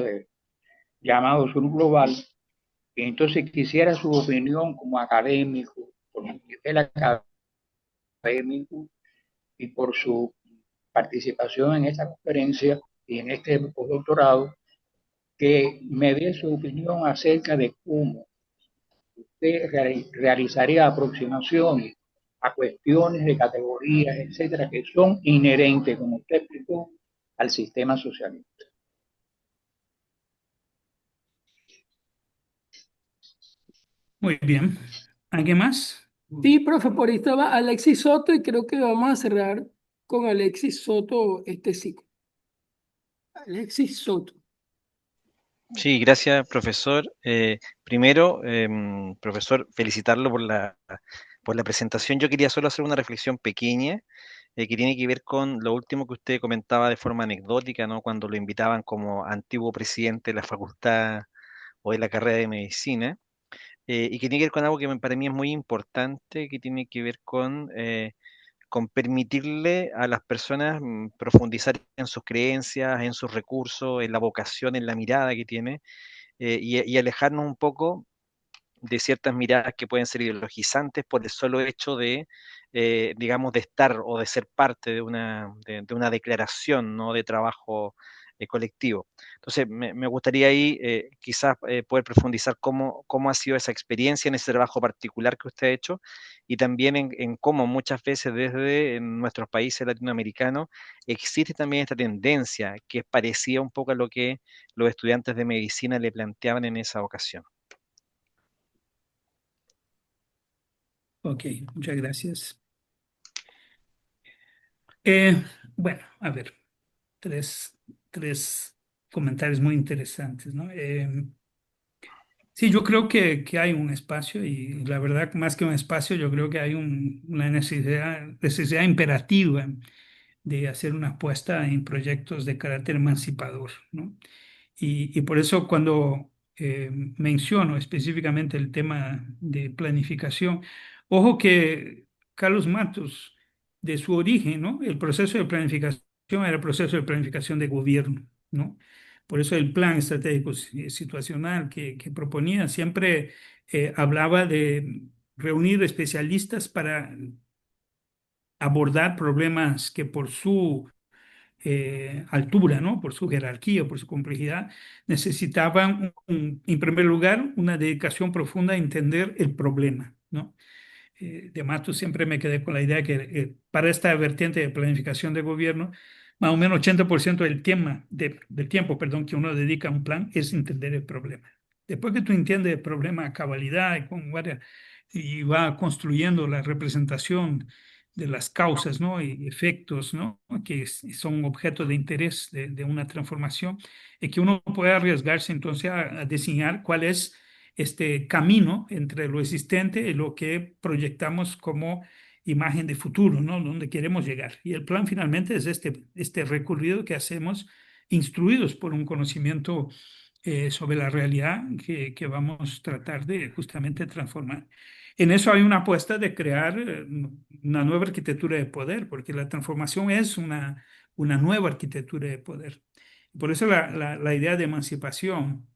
llamado Sur Global, y entonces quisiera su opinión como académico, por su nivel académico y por su participación en esta conferencia y en este postdoctorado, que me dé su opinión acerca de cómo usted realizaría aproximaciones a cuestiones de categorías, etcétera, que son inherentes, como usted explicó, al sistema socialista. Muy bien. ¿Alguien más? Sí, profe, por ahí estaba Alexis Soto y creo que vamos a cerrar con Alexis Soto este ciclo. Alexis Soto. Sí, gracias, profesor. Primero, profesor, felicitarlo por la presentación. Yo quería solo hacer una reflexión pequeña que tiene que ver con lo último que usted comentaba de forma anecdótica, ¿no? Cuando lo invitaban como antiguo presidente de la facultad o de la carrera de medicina, y que tiene que ver con algo que para mí es muy importante, que tiene que ver con permitirle a las personas profundizar en sus creencias, en sus recursos, en la vocación, en la mirada que tiene y alejarnos un poco de ciertas miradas que pueden ser ideologizantes por el solo hecho de, digamos, de estar o de ser parte de una declaración, ¿no? De trabajo colectivo. Entonces, me gustaría ahí quizás poder profundizar cómo ha sido esa experiencia en ese trabajo particular que usted ha hecho y también en cómo muchas veces desde nuestros países latinoamericanos existe también esta tendencia que es parecida un poco a lo que los estudiantes de medicina le planteaban en esa ocasión. Ok, muchas gracias. Eh, bueno, a ver, tres comentarios muy interesantes, ¿no? Sí, yo creo que hay un espacio y la verdad, más que un espacio, yo creo que hay una necesidad imperativa de hacer una apuesta en proyectos de carácter emancipador, ¿no? Y por eso cuando menciono específicamente el tema de planificación, ojo que Carlos Matos, de su origen, ¿no? El proceso de planificación era el proceso de planificación de gobierno, ¿no? Por eso el plan estratégico situacional que proponía siempre hablaba de reunir especialistas para abordar problemas que por su altura, ¿no? Por su jerarquía, por su complejidad, necesitaban, en primer lugar, una dedicación profunda a entender el problema, ¿no? De Matos siempre me quedé con la idea que para esta vertiente de planificación de gobierno, más o menos 80% del tiempo, perdón, que uno dedica a un plan es entender el problema. Después que tú entiendes el problema a cabalidad y va construyendo la representación de las causas, ¿no? Y efectos, ¿no? Que son objeto de interés de una transformación, es que uno puede arriesgarse entonces a diseñar cuál es este camino entre lo existente y lo que proyectamos como imagen de futuro, ¿no? Donde queremos llegar. Y el plan finalmente es este recorrido que hacemos instruidos por un conocimiento sobre la realidad que vamos a tratar de justamente transformar. En eso hay una apuesta de crear una nueva arquitectura de poder, porque la transformación es una nueva arquitectura de poder. Por eso la idea de emancipación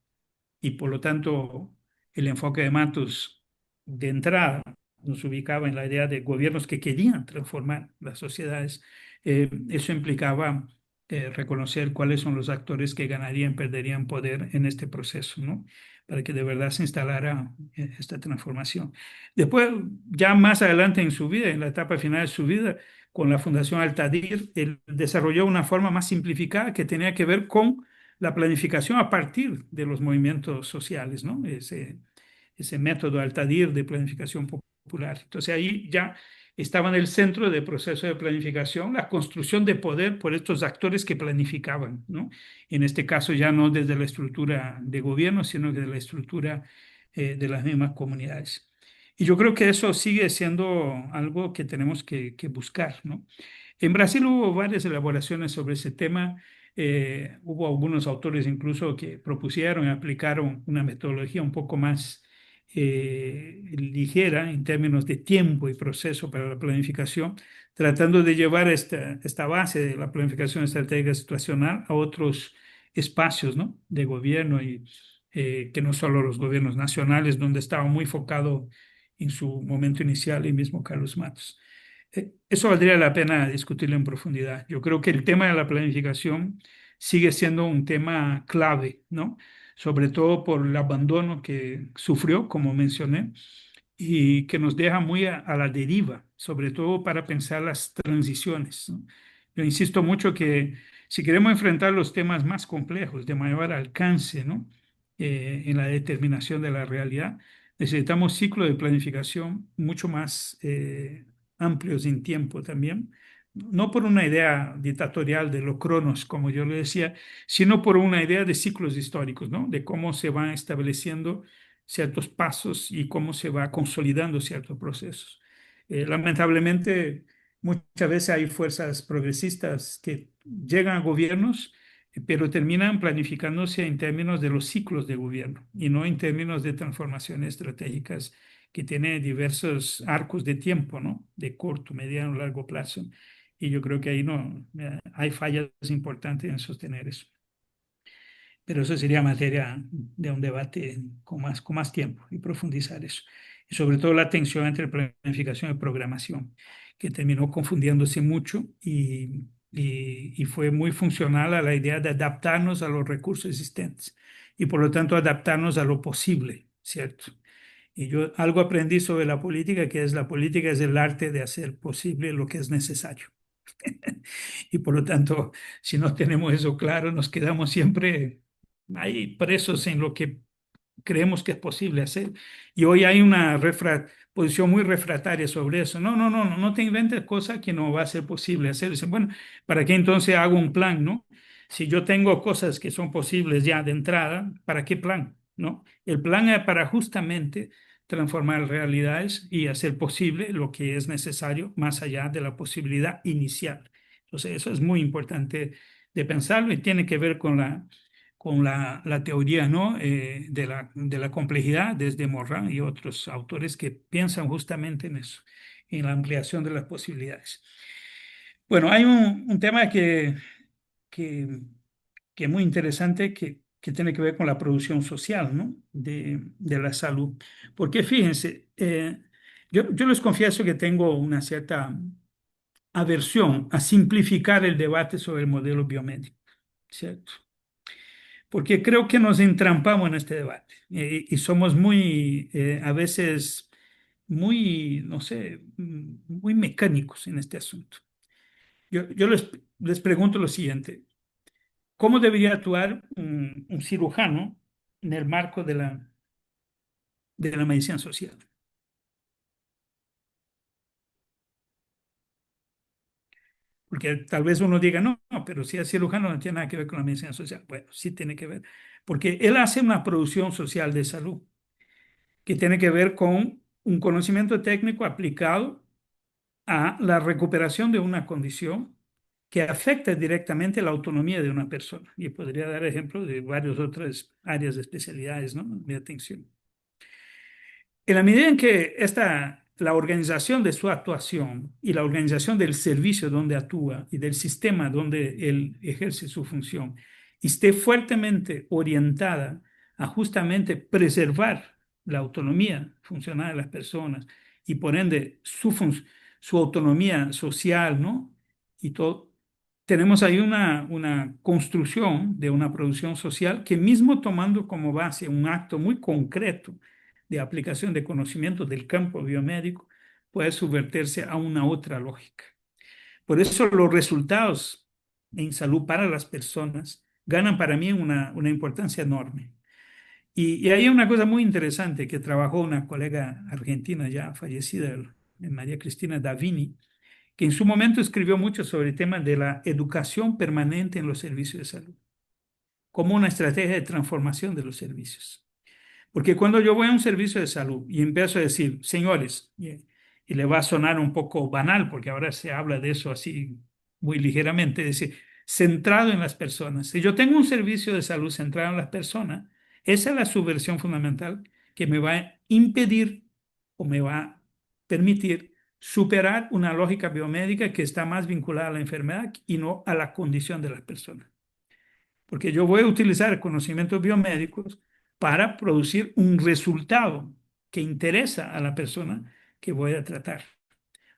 y por lo tanto el enfoque de Matos de entrada nos ubicaba en la idea de gobiernos que querían transformar las sociedades. Eso implicaba reconocer cuáles son los actores que ganarían, perderían poder en este proceso, ¿no? Para que de verdad se instalara esta transformación. Después, ya más adelante en su vida, en la etapa final de su vida, con la Fundación Altadir, él desarrolló una forma más simplificada que tenía que ver con la planificación a partir de los movimientos sociales, ¿no? Ese método Altadir de planificación popular. Entonces ahí ya estaba en el centro del proceso de planificación la construcción de poder por estos actores que planificaban, ¿no? En este caso ya no desde la estructura de gobierno, sino desde la estructura de las mismas comunidades. Y yo creo que eso sigue siendo algo que tenemos que buscar, ¿no? En Brasil hubo varias elaboraciones sobre ese tema. Hubo algunos autores incluso que propusieron y aplicaron una metodología un poco más ligera en términos de tiempo y proceso para la planificación, tratando de llevar esta base de la planificación estratégica situacional a otros espacios, ¿no? De gobierno y que no solo los gobiernos nacionales, donde estaba muy enfocado en su momento inicial y mismo Carlos Matos. Eso valdría la pena discutirlo en profundidad. Yo creo que el tema de la planificación sigue siendo un tema clave, ¿no? Sobre todo por el abandono que sufrió, como mencioné, y que nos deja muy a la deriva, sobre todo para pensar las transiciones, ¿no? Yo insisto mucho que si queremos enfrentar los temas más complejos, de mayor alcance, ¿no? En la determinación de la realidad, necesitamos ciclos de planificación mucho más amplios en tiempo también, no por una idea dictatorial de los cronos, como yo le decía, sino por una idea de ciclos históricos, ¿no? De cómo se van estableciendo ciertos pasos y cómo se va consolidando ciertos procesos. Lamentablemente, muchas veces hay fuerzas progresistas que llegan a gobiernos, pero terminan planificándose en términos de los ciclos de gobierno y no en términos de transformaciones estratégicas que tienen diversos arcos de tiempo, ¿no? De corto, mediano, largo plazo. Y yo creo que ahí no hay fallas importantes en sostener eso. Pero eso sería materia de un debate con más tiempo y profundizar eso. Y sobre todo la tensión entre planificación y programación, que terminó confundiéndose mucho y fue muy funcional a la idea de adaptarnos a los recursos existentes y por lo tanto adaptarnos a lo posible, ¿cierto? Y yo algo aprendí sobre la política, que es la política es el arte de hacer posible lo que es necesario. Y por lo tanto, si no tenemos eso claro, nos quedamos siempre ahí presos en lo que creemos que es posible hacer. Y hoy hay una posición muy refractaria sobre eso. No, no, no, no, no te inventes cosas que no va a ser posible hacer. Dicen, bueno, ¿para qué entonces hago un plan, no? Si yo tengo cosas que son posibles ya de entrada, ¿para qué plan, no? El plan es para justamente transformar realidades y hacer posible lo que es necesario más allá de la posibilidad inicial. Entonces, eso es muy importante de pensarlo y tiene que ver con la teoría, ¿no? De la complejidad, desde Morán y otros autores que piensan justamente en eso, en la ampliación de las posibilidades. Bueno, hay un tema que, que es muy interesante que tiene que ver con la producción social, ¿no? De la salud. Porque fíjense, yo les confieso que tengo una cierta aversión a simplificar el debate sobre el modelo biomédico, ¿cierto? Porque creo que nos entrampamos en este debate y somos muy, a veces, muy, no sé, muy mecánicos en este asunto. Yo les pregunto lo siguiente: ¿cómo debería actuar un cirujano en el marco de la medicina social? Porque tal vez uno diga, no, no, pero si es cirujano no tiene nada que ver con la medicina social. Bueno, sí tiene que ver, porque él hace una producción social de salud que tiene que ver con un conocimiento técnico aplicado a la recuperación de una condición que afecta directamente la autonomía de una persona. Y podría dar ejemplos de varias otras áreas de especialidades, ¿no? De atención. En la medida en que la organización de su actuación y la organización del servicio donde actúa y del sistema donde él ejerce su función esté fuertemente orientada a justamente preservar la autonomía funcional de las personas y por ende su autonomía social, ¿no? Y todo, tenemos ahí una construcción de una producción social que mismo tomando como base un acto muy concreto de aplicación de conocimientos del campo biomédico, puede subvertirse a una otra lógica. Por eso los resultados en salud para las personas ganan para mí una importancia enorme. Y hay una cosa muy interesante que trabajó una colega argentina ya fallecida, María Cristina Davini, que en su momento escribió mucho sobre el tema de la educación permanente en los servicios de salud, como una estrategia de transformación de los servicios. Porque cuando yo voy a un servicio de salud y empiezo a decir, señores, y le va a sonar un poco banal, porque ahora se habla de eso así muy ligeramente, es decir, centrado en las personas. Si yo tengo un servicio de salud centrado en las personas, esa es la subversión fundamental que me va impedir o me va a permitir superar una lógica biomédica que está más vinculada a la enfermedad y no a la condición de la persona. Porque yo voy a utilizar conocimientos biomédicos para producir un resultado que interesa a la persona que voy a tratar.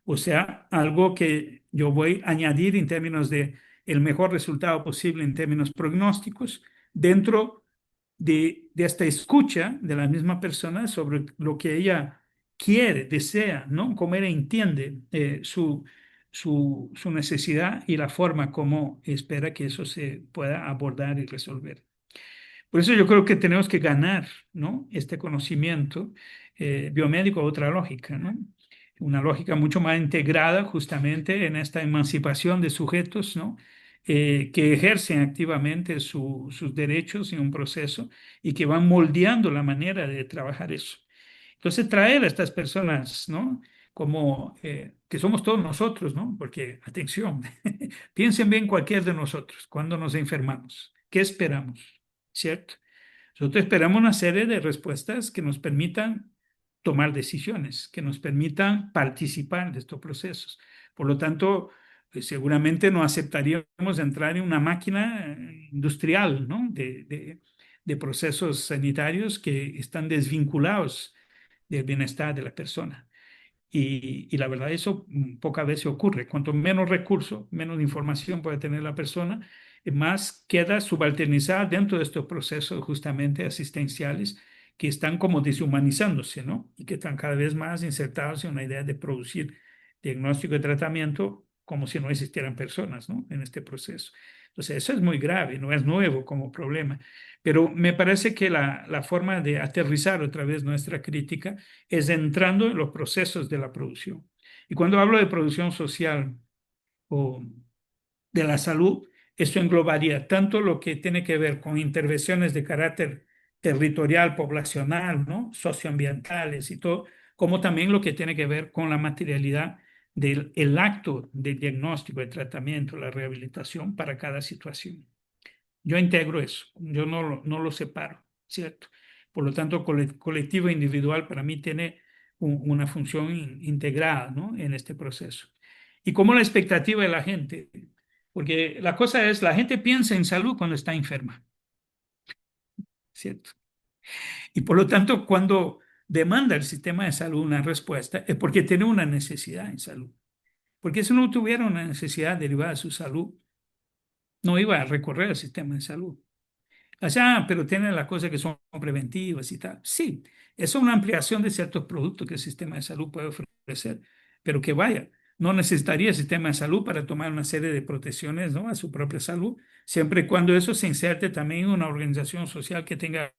O sea, algo que yo voy a añadir en términos de el mejor resultado posible en términos prognósticos dentro de esta escucha de la misma persona sobre lo que ella quiere, desea, ¿no? Cómo ella entiende su necesidad y la forma como espera que eso se pueda abordar y resolver. Por eso yo creo que tenemos que ganar, ¿no? Este conocimiento biomédico, otra lógica, ¿no? Una lógica mucho más integrada justamente en esta emancipación de sujetos, ¿no? Que ejercen activamente sus derechos en un proceso y que van moldeando la manera de trabajar eso. Entonces, traer a estas personas, ¿no? Como que somos todos nosotros, ¿no? Porque, atención, piensen bien cualquier de nosotros cuando nos enfermamos. ¿Qué esperamos? ¿Cierto? Nosotros esperamos una serie de respuestas que nos permitan tomar decisiones, que nos permitan participar de estos procesos. Por lo tanto, seguramente no aceptaríamos entrar en una máquina industrial, ¿no? De procesos sanitarios que están desvinculados del bienestar de la persona. Y la verdad, eso pocas veces ocurre. Cuanto menos recursos, menos información puede tener la persona, más queda subalternizada dentro de estos procesos justamente asistenciales que están como deshumanizándose, ¿no? Y que están cada vez más insertados en una idea de producir diagnóstico y tratamiento como si no existieran personas, ¿no? En este proceso. Entonces, eso es muy grave, no es nuevo como problema. Pero me parece que la forma de aterrizar otra vez nuestra crítica es entrando en los procesos de la producción. Y cuando hablo de producción social o de la salud, eso englobaría tanto lo que tiene que ver con intervenciones de carácter territorial, poblacional, ¿no? Socioambientales y todo, como también lo que tiene que ver con la materialidad del el acto de diagnóstico, de tratamiento, la rehabilitación para cada situación. Yo integro eso, yo no lo separo, ¿cierto? Por lo tanto, colectivo e individual para mí tiene una función integrada, ¿no? En este proceso. Y como la expectativa de la gente, porque la cosa es, la gente piensa en salud cuando está enferma, ¿cierto? Y por lo tanto, cuando demanda el sistema de salud una respuesta, es porque tiene una necesidad en salud. Porque si no tuviera una necesidad derivada de su salud, no iba a recorrer el sistema de salud. O sea, pero tienen las cosas que son preventivas y tal. Sí, es una ampliación de ciertos productos que el sistema de salud puede ofrecer, pero que vaya, no necesitaría el sistema de salud para tomar una serie de protecciones, ¿no? A su propia salud, siempre y cuando eso se inserte también en una organización social que tenga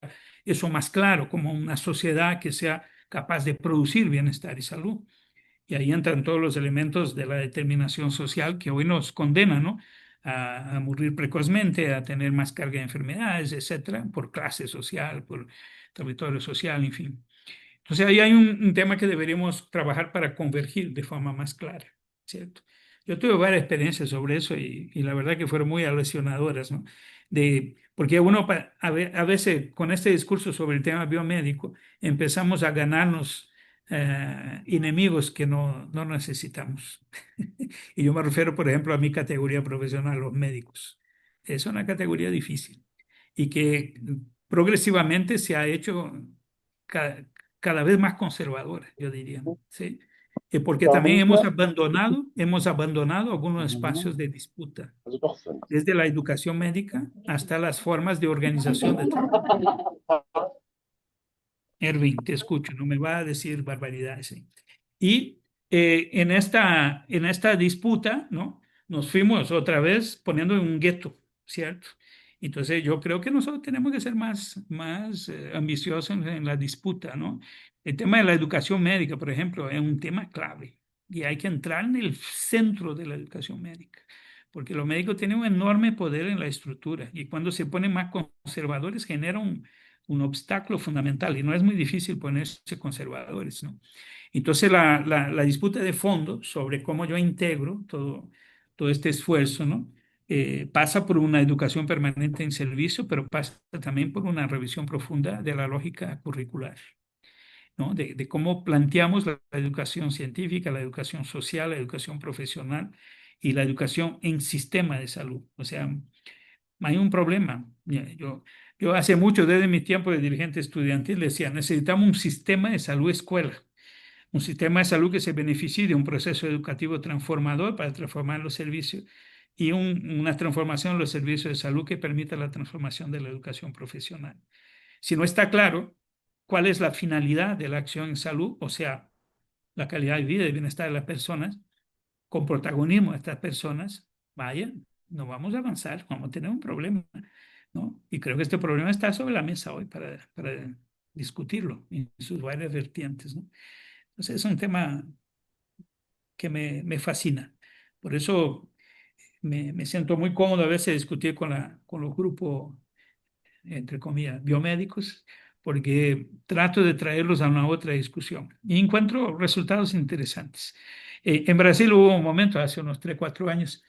eso más claro, como una sociedad que sea capaz de producir bienestar y salud. Y ahí entran todos los elementos de la determinación social que hoy nos condena, ¿no? A morir precozmente, a tener más carga de enfermedades, etcétera, por clase social, por territorio social, en fin. Entonces ahí hay un tema que deberíamos trabajar para convergir de forma más clara, ¿cierto? Yo tuve varias experiencias sobre eso y la verdad que fueron muy lesionadoras, ¿no? Porque uno, a veces con este discurso sobre el tema biomédico, empezamos a ganarnos enemigos que no necesitamos. Y yo me refiero, por ejemplo, a mi categoría profesional, los médicos. Es una categoría difícil y que progresivamente se ha hecho ca- cada vez más conservadora, yo diría, ¿sí? Porque también hemos abandonado algunos espacios de disputa, desde la educación médica hasta las formas de organización de trabajo. Erwin, te escucho, no me va a decir barbaridades. ¿Sí? Y en esta disputa, ¿no? Nos fuimos otra vez poniendo en un gueto, ¿cierto? Entonces yo creo que nosotros tenemos que ser más ambiciosos en la disputa, ¿no? El tema de la educación médica, por ejemplo, es un tema clave y hay que entrar en el centro de la educación médica, porque los médicos tienen un enorme poder en la estructura y cuando se ponen más conservadores genera un obstáculo fundamental y no es muy difícil ponerse conservadores, ¿no? Entonces, la disputa de fondo sobre cómo yo integro todo este esfuerzo, ¿no? Pasa por una educación permanente en servicio, pero pasa también por una revisión profunda de la lógica curricular. ¿no? De cómo planteamos la educación científica, la educación social, la educación profesional y la educación en sistema de salud. O sea, hay un problema. Yo hace mucho, desde mi tiempo de dirigente estudiantil, decía, necesitamos un sistema de salud escuela, un sistema de salud que se beneficie de un proceso educativo transformador para transformar los servicios y una transformación de los servicios de salud que permita la transformación de la educación profesional. Si no está claro cuál es la finalidad de la acción en salud, o sea, la calidad de vida y bienestar de las personas, con protagonismo de estas personas, vaya, no vamos a avanzar, vamos a tener un problema, ¿no? Y creo que este problema está sobre la mesa hoy para discutirlo en sus varias vertientes, ¿no? Entonces es un tema que me fascina. Por eso me siento muy cómodo a veces discutir con los grupos, entre comillas, biomédicos, porque trato de traerlos a una otra discusión y encuentro resultados interesantes. En Brasil hubo un momento, hace unos 3, 4 años,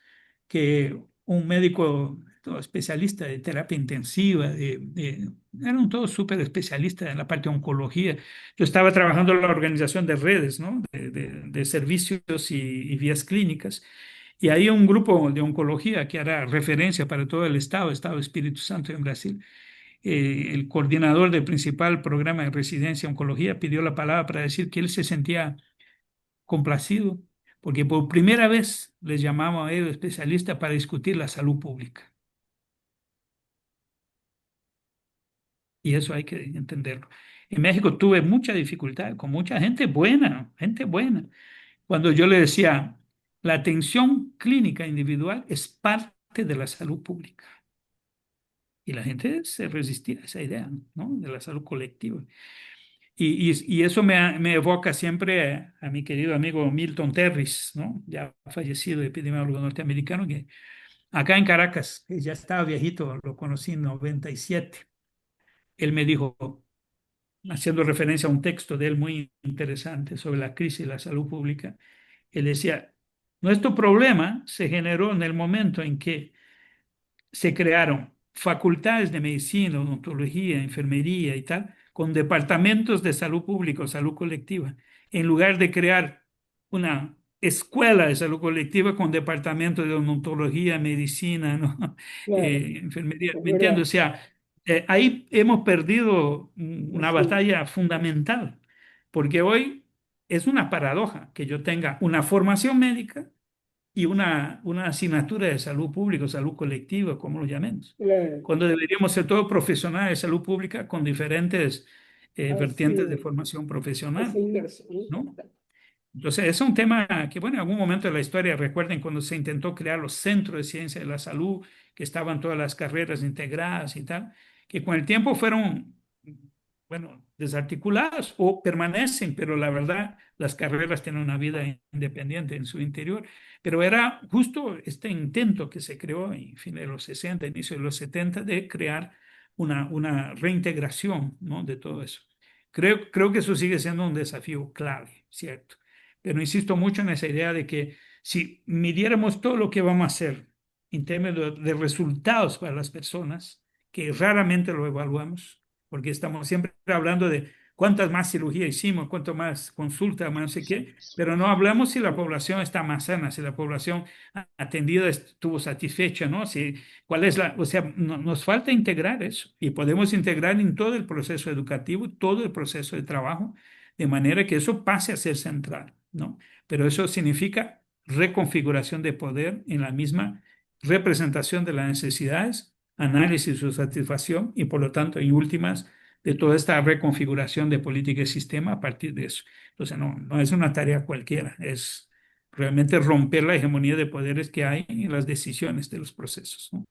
que un médico todo especialista de terapia intensiva, eran todos súper especialistas en la parte de oncología. Yo estaba trabajando en la organización de redes, ¿no? De servicios y vías clínicas. Y hay un grupo de oncología que hará referencia para todo el Estado Espíritu Santo en Brasil. El coordinador del principal programa de residencia en oncología pidió la palabra para decir que él se sentía complacido porque por primera vez les llamamos a ellos especialistas para discutir la salud pública. Y eso hay que entenderlo. En México tuve mucha dificultad con mucha gente buena, gente buena. Cuando yo le decía, la atención clínica individual es parte de la salud pública. Y la gente se resistía a esa idea, ¿no? De la salud colectiva. Y eso me evoca siempre a mi querido amigo Milton Terris, ¿no? Ya fallecido epidemiólogo norteamericano, que acá en Caracas, que ya estaba viejito, lo conocí en 97. Él me dijo, haciendo referencia a un texto de él muy interesante sobre la crisis de la salud pública, él decía, nuestro problema se generó en el momento en que se crearon facultades de medicina, odontología, enfermería y tal, con departamentos de salud pública o salud colectiva, en lugar de crear una escuela de salud colectiva con departamentos de odontología, medicina, ¿no? Claro, Enfermería. es ¿Me entiendes? O verdad. sea, ahí hemos perdido una Sí, batalla fundamental, porque hoy es una paradoja que yo tenga una formación médica y una asignatura de salud pública, o salud colectiva, como lo llamemos, claro, cuando deberíamos ser todos profesionales de salud pública con diferentes vertientes de así, formación esa profesional, inversión. ¿no? Entonces, es un tema que, bueno, en algún momento de la historia, recuerden cuando se intentó crear los centros de ciencia de la salud, que estaban todas las carreras integradas y tal, que con el tiempo fueron, bueno, desarticuladas o permanecen, pero la verdad, las carreras tienen una vida independiente en su interior. Pero era justo este intento que se creó en fin de los 60, inicio de los 70, de crear una reintegración, ¿no? De todo eso. Creo que eso sigue siendo un desafío clave, ¿cierto? Pero insisto mucho en esa idea de que si midiéramos todo lo que vamos a hacer en términos de resultados para las personas, que raramente lo evaluamos, porque estamos siempre hablando de cuántas más cirugías hicimos, cuánto más consulta, más no sé qué, pero no hablamos si la población está más sana, si la población atendida estuvo satisfecha, ¿no? Si, cuál es o sea, nos falta integrar eso y podemos integrar en todo el proceso educativo, todo el proceso de trabajo, de manera que eso pase a ser central, ¿no? Pero eso significa reconfiguración de poder en la misma representación de las necesidades, análisis de su satisfacción y, por lo tanto, en últimas, de toda esta reconfiguración de política y sistema a partir de eso. Entonces, no es una tarea cualquiera, es realmente romper la hegemonía de poderes que hay en las decisiones de los procesos, ¿no?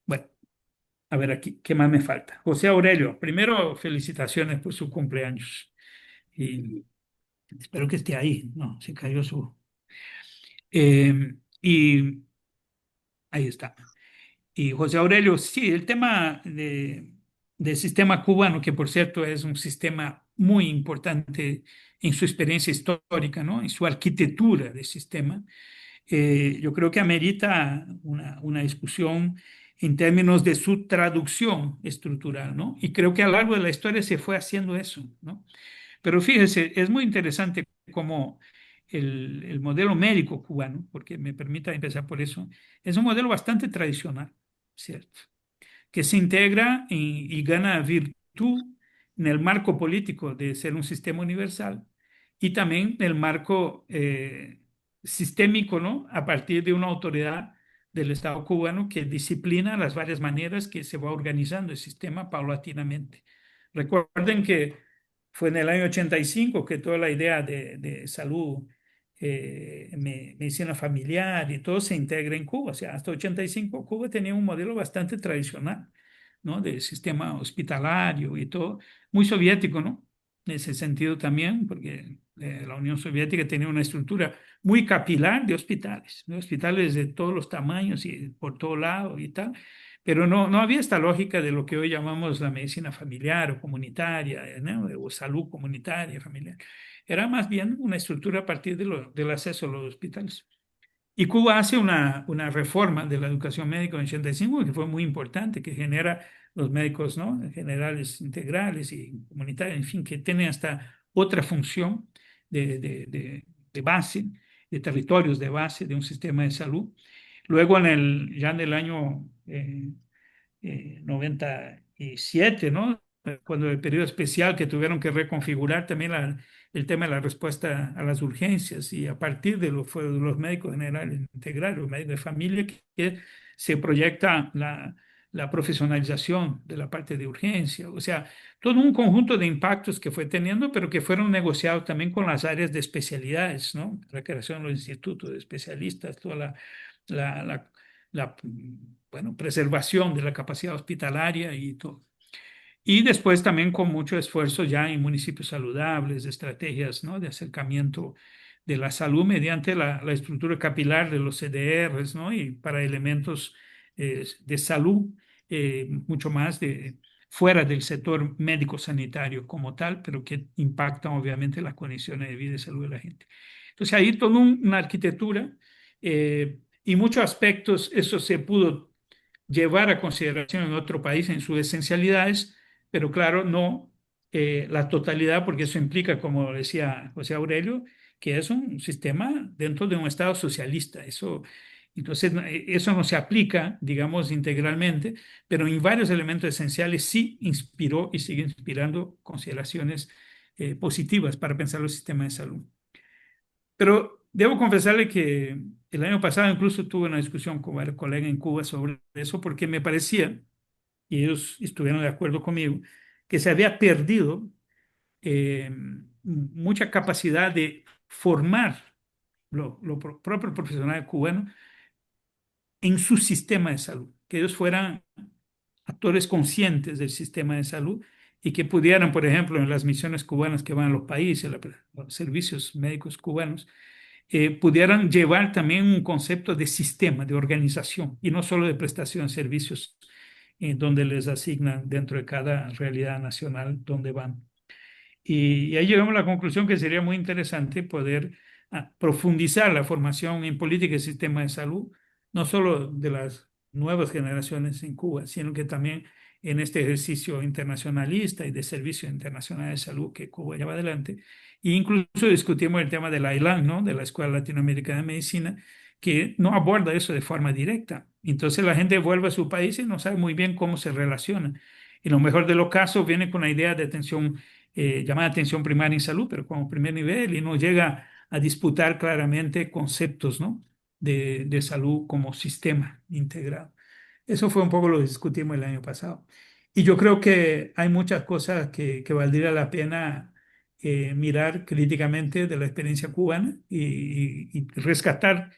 Bueno, a ver aquí, ¿qué más me falta? José Aurelio, primero, felicitaciones por su cumpleaños. Y espero que esté ahí, ¿no? Se cayó su... y ahí está. Y José Aurelio, sí, el tema del sistema cubano, que por cierto es un sistema muy importante en su experiencia histórica, ¿no? En su arquitectura de sistema, yo creo que amerita una discusión en términos de su traducción estructural, ¿no? Y creo que a lo largo de la historia se fue haciendo eso, ¿no? Pero fíjese, es muy interesante cómo el modelo médico cubano, porque me permita empezar por eso, es un modelo bastante tradicional, ¿cierto? Que se integra y gana virtud en el marco político de ser un sistema universal y también en el marco sistémico, ¿no? A partir de una autoridad del Estado cubano que disciplina las varias maneras que se va organizando el sistema paulatinamente. Recuerden que fue en el año 85 que toda la idea de salud, medicina familiar y todo se integra en Cuba. O sea, hasta 85 Cuba tenía un modelo bastante tradicional, ¿no? De sistema hospitalario y todo, muy soviético, ¿no? En ese sentido también, porque la Unión Soviética tenía una estructura muy capilar de hospitales de todos los tamaños y por todo lado y tal, pero no había esta lógica de lo que hoy llamamos la medicina familiar o comunitaria, ¿no? O salud comunitaria, familiar. Era más bien una estructura a partir del acceso a los hospitales. Y Cuba hace una reforma de la educación médica en 85 que fue muy importante, que genera los médicos, ¿no? Generales integrales y comunitarios, en fin, que tienen hasta otra función de base, de territorios de base de un sistema de salud. Luego, ya en el año 97, ¿no? Cuando el periodo especial que tuvieron que reconfigurar también el tema de la respuesta a las urgencias y a partir de los médicos generales integrales, los médicos de familia, que se proyecta la profesionalización de la parte de urgencia. O sea, todo un conjunto de impactos que fue teniendo, pero que fueron negociados también con las áreas de especialidades, ¿no? La creación de los institutos de especialistas, toda la, la, la, bueno, preservación de la capacidad hospitalaria y todo. Y después también con mucho esfuerzo ya en municipios saludables, de estrategias, ¿no? De acercamiento de la salud mediante la estructura capilar de los CDRs, ¿no? Y para elementos de salud mucho más fuera del sector médico-sanitario como tal, pero que impactan obviamente las condiciones de vida y salud de la gente. Entonces ahí toda una arquitectura y muchos aspectos, eso se pudo llevar a consideración en otro país en sus esencialidades, pero claro, no la totalidad, porque eso implica, como decía José Aurelio, que es un sistema dentro de un Estado socialista. Entonces, eso no se aplica, digamos, integralmente, pero en varios elementos esenciales sí inspiró y sigue inspirando consideraciones positivas para pensar los sistemas de salud. Pero debo confesarle que el año pasado incluso tuve una discusión con varios colegas en Cuba sobre eso, porque me parecía, y ellos estuvieron de acuerdo conmigo, que se había perdido mucha capacidad de formar propio profesional cubano en su sistema de salud, que ellos fueran actores conscientes del sistema de salud y que pudieran, por ejemplo, en las misiones cubanas que van a los países, los servicios médicos cubanos, pudieran llevar también un concepto de sistema, de organización, y no solo de prestación de servicios, donde les asignan dentro de cada realidad nacional donde van. Y ahí llegamos a la conclusión que sería muy interesante poder profundizar la formación en política y sistema de salud, no solo de las nuevas generaciones en Cuba, sino que también en este ejercicio internacionalista y de servicio internacional de salud que Cuba lleva adelante. E incluso discutimos el tema de la ILAN, ¿no? De la Escuela Latinoamericana de Medicina, que no aborda eso de forma directa. Entonces la gente vuelve a su país y no sabe muy bien cómo se relaciona. Y lo mejor de los casos viene con la idea de atención llamada atención primaria en salud, pero como primer nivel, y no llega a disputar claramente conceptos, ¿no? de salud como sistema integrado. Eso fue un poco lo que discutimos el año pasado. Y yo creo que hay muchas cosas que valdría la pena mirar críticamente de la experiencia cubana y rescatar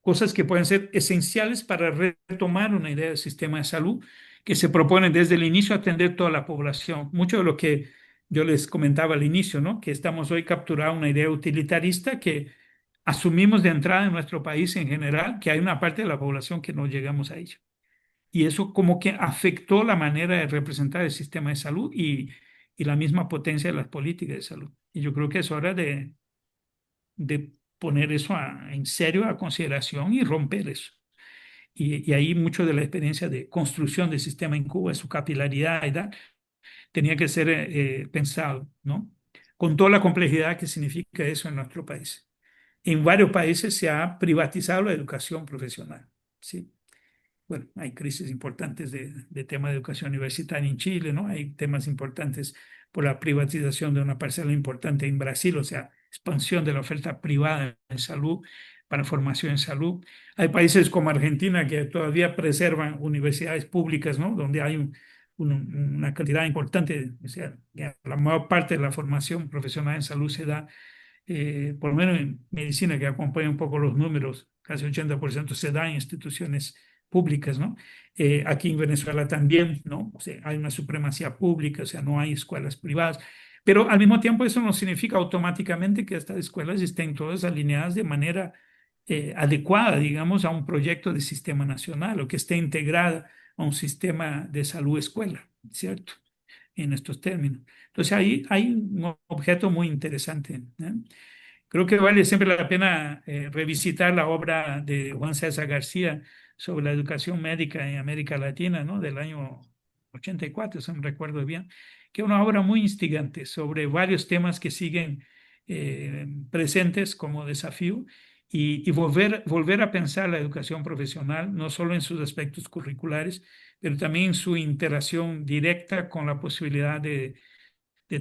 cosas que pueden ser esenciales para retomar una idea del sistema de salud que se propone desde el inicio atender toda la población. Mucho de lo que yo les comentaba al inicio, ¿no? Que estamos hoy capturando una idea utilitarista que asumimos de entrada en nuestro país en general, que hay una parte de la población que no llegamos a ello. Y eso como que afectó la manera de representar el sistema de salud y la misma potencia de las políticas de salud. Y yo creo que es hora de poner eso en serio a consideración y romper eso. Y ahí mucho de la experiencia de construcción del sistema en Cuba, su capilaridad y tal, tenía que ser pensado, ¿no? con toda la complejidad que significa eso en nuestro país. En varios países se ha privatizado la educación profesional, ¿sí? Bueno, hay crisis importantes de tema de educación universitaria en Chile, ¿no? Hay temas importantes por la privatización de una parcela importante en Brasil, o sea, expansión de la oferta privada en salud para formación en salud. Hay países como Argentina que todavía preservan universidades públicas, ¿no? Donde hay una cantidad importante, o sea, la mayor parte de la formación profesional en salud se da por lo menos en medicina, que acompaña un poco los números, casi 80% se da en instituciones públicas, ¿no? Aquí en Venezuela también, ¿no? O sea, hay una supremacía pública, o sea, no hay escuelas privadas, pero al mismo tiempo eso no significa automáticamente que estas escuelas estén todas alineadas de manera adecuada, digamos, a un proyecto de sistema nacional o que esté integrada a un sistema de salud escuela, ¿cierto? En estos términos. Entonces ahí hay un objeto muy interesante, ¿eh? Creo que vale siempre la pena revisitar la obra de Juan César García sobre la educación médica en América Latina, ¿no? Del año 84, si no recuerdo bien, que es una obra muy instigante sobre varios temas que siguen presentes como desafío y volver a pensar la educación profesional, no solo en sus aspectos curriculares, pero también en su interacción directa con la posibilidad de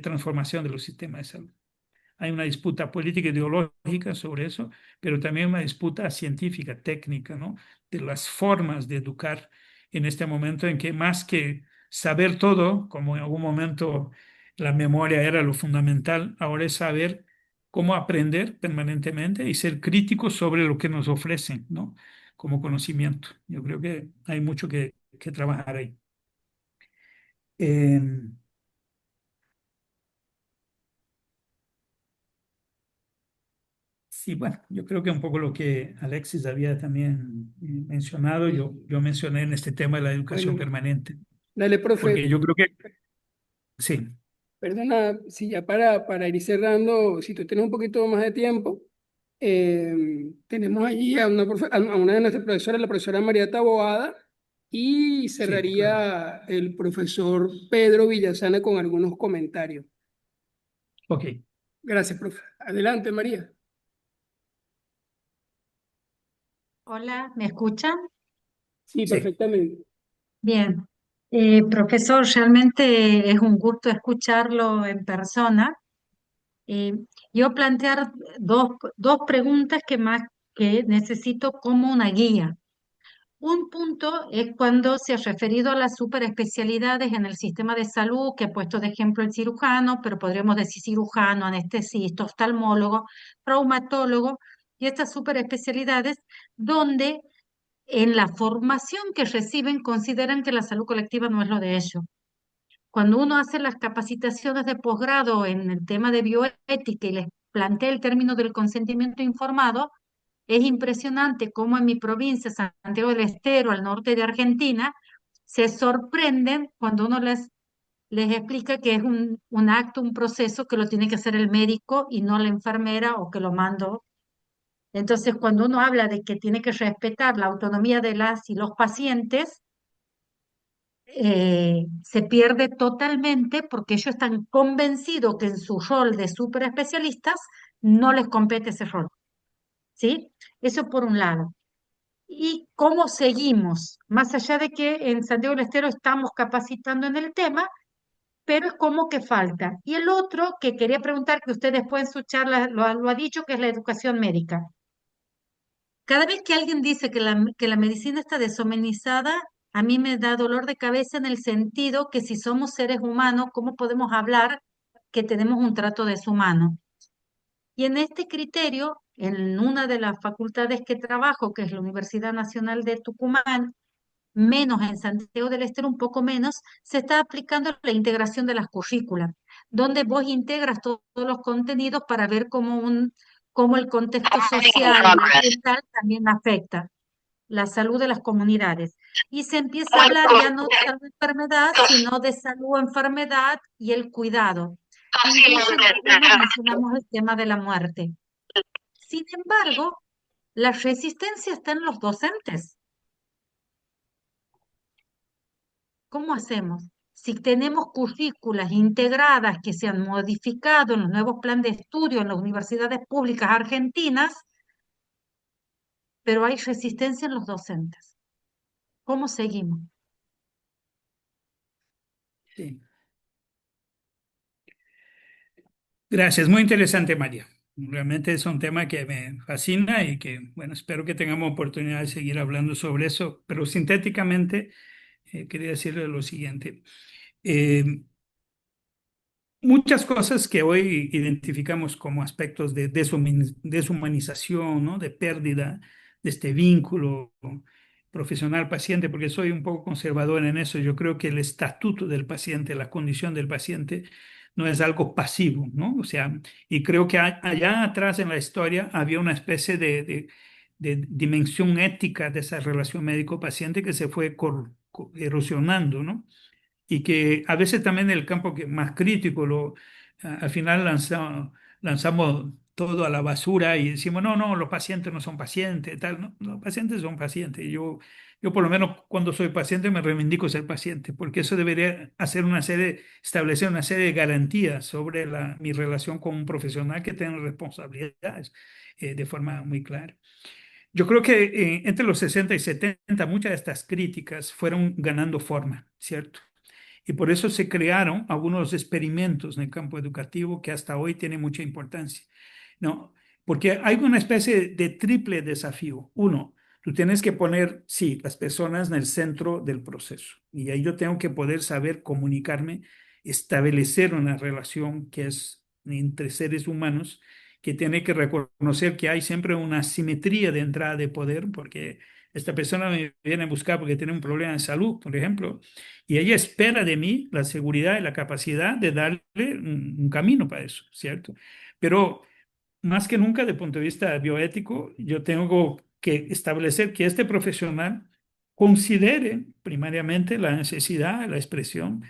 transformación de los sistemas de salud. Hay una disputa política ideológica sobre eso, pero también una disputa científica, técnica, ¿no? De las formas de educar en este momento en que más que saber todo, como en algún momento la memoria era lo fundamental, ahora es saber cómo aprender permanentemente y ser críticos sobre lo que nos ofrecen, ¿no? Como conocimiento. Yo creo que hay mucho que trabajar ahí. Eh, Sí, bueno, yo creo que un poco lo que Alexis había también mencionado, yo mencioné en este tema de la educación Bueno, permanente, dale, profe. porque yo creo que sí, Perdona, si ya para ir cerrando, si tú tienes un poquito más de tiempo, tenemos allí a una de nuestras profesoras, la profesora María Taboada, y sí, claro. cerraría el profesor Pedro Villasana con algunos comentarios. Ok, Gracias, profe. Adelante, María. Hola, ¿me escuchan? Sí, sí, perfectamente. Bien. Profesor, realmente es un gusto escucharlo en persona. Eh, yo plantear dos preguntas que más que necesito como una guía. Un punto es cuando se ha referido a las superespecialidades en el sistema de salud, que he puesto de ejemplo el cirujano, pero podríamos decir cirujano, anestesista, oftalmólogo, traumatólogo, y estas superespecialidades donde en la formación que reciben consideran que la salud colectiva no es lo de ellos. Cuando uno hace las capacitaciones de posgrado en el tema de bioética y les plantea el término del consentimiento informado, es impresionante cómo en mi provincia, Santiago del Estero, al norte de Argentina, se sorprenden cuando uno les explica que es un acto, un proceso que lo tiene que hacer el médico y no la enfermera o que lo mando. Entonces, cuando uno habla de que tiene que respetar la autonomía de las y los pacientes, se pierde totalmente porque ellos están convencidos que en su rol de super especialistas no les compete ese rol, ¿sí? Eso por un lado. ¿Y cómo seguimos? Más allá de que en Santiago del Estero estamos capacitando en el tema, pero es como que falta. Y el otro que quería preguntar, que usted después en su charla lo ha dicho, que es la educación médica. Cada vez que alguien dice que la medicina está deshumanizada, a mí me da dolor de cabeza en el sentido que si somos seres humanos, ¿cómo podemos hablar que tenemos un trato deshumano? Y en este criterio, en una de las facultades que trabajo, que es la Universidad Nacional de Tucumán, menos en Santiago del Estero, un poco menos, se está aplicando la integración de las currículas, donde vos integras todos los contenidos para ver cómo el contexto social y ambiental también afecta la salud de las comunidades. Y se empieza a hablar ya no de salud-enfermedad, sino de salud-enfermedad y el cuidado. Incluso en algunos mencionamos el tema de la muerte. Sin embargo, la resistencia está en los docentes. ¿Cómo hacemos? si tenemos currículas integradas que se han modificado en los nuevos planes de estudio en las universidades públicas argentinas, pero hay resistencia en los docentes. ¿Cómo seguimos? Sí. Gracias, muy interesante, María. Realmente es un tema que me fascina y que, bueno, espero que tengamos oportunidad de seguir hablando sobre eso, pero sintéticamente quería decirle lo siguiente. Eh, Muchas cosas que hoy identificamos como aspectos de deshumanización, ¿no? De pérdida de este vínculo profesional-paciente, porque soy un poco conservador en eso. Yo creo que el estatuto del paciente, la condición del paciente, no es algo pasivo, ¿no? O sea, y creo que allá atrás en la historia había una especie de dimensión ética de esa relación médico-paciente que se fue erosionando, ¿no? Y que a veces también en el campo que más crítico, al final lanzamos todo a la basura y decimos, no, no, los pacientes no son pacientes, tal, no, los pacientes son pacientes. Yo por lo menos cuando soy paciente me reivindico ser paciente, porque eso debería establecer una serie de garantías sobre mi relación con un profesional que tenga responsabilidades de forma muy clara. Yo creo que entre los 60 y 70 muchas de estas críticas fueron ganando forma, ¿cierto? Y por eso se crearon algunos experimentos en el campo educativo que hasta hoy tienen mucha importancia, ¿no? Porque hay una especie de triple desafío. Uno, tú tienes que poner, sí, las personas en el centro del proceso. Y ahí yo tengo que poder saber comunicarme, establecer una relación que es entre seres humanos, que tiene que reconocer que hay siempre una simetría de entrada de poder, porque esta persona me viene a buscar porque tiene un problema de salud, por ejemplo, y ella espera de mí la seguridad y la capacidad de darle un camino para eso, ¿cierto? Pero más que nunca, desde el punto de vista bioético, yo tengo que establecer que este profesional considere primariamente la necesidad, la expresión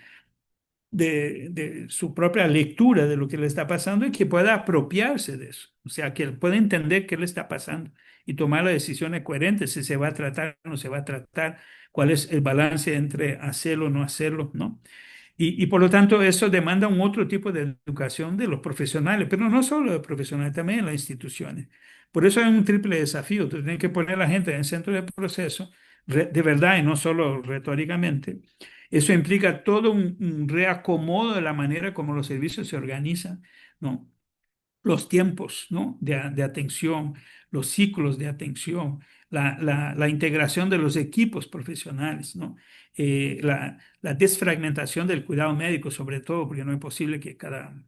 de su propia lectura de lo que le está pasando y que pueda apropiarse de eso. O sea, que él pueda entender qué le está pasando y tomar las decisiones coherentes, si se va a tratar o no se va a tratar, cuál es el balance entre hacerlo o no hacerlo, ¿no? Y por lo tanto eso demanda un otro tipo de educación de los profesionales, pero no solo de los profesionales, también en las instituciones. Por eso hay un triple desafío. Tú tienes que poner a la gente en el centro del proceso, de verdad y no solo retóricamente. Eso implica todo un reacomodo de la manera como los servicios se organizan, ¿no? Los tiempos, ¿no? de atención, los ciclos de atención, la integración de los equipos profesionales, ¿no? La desfragmentación del cuidado médico, sobre todo, porque no es posible que cada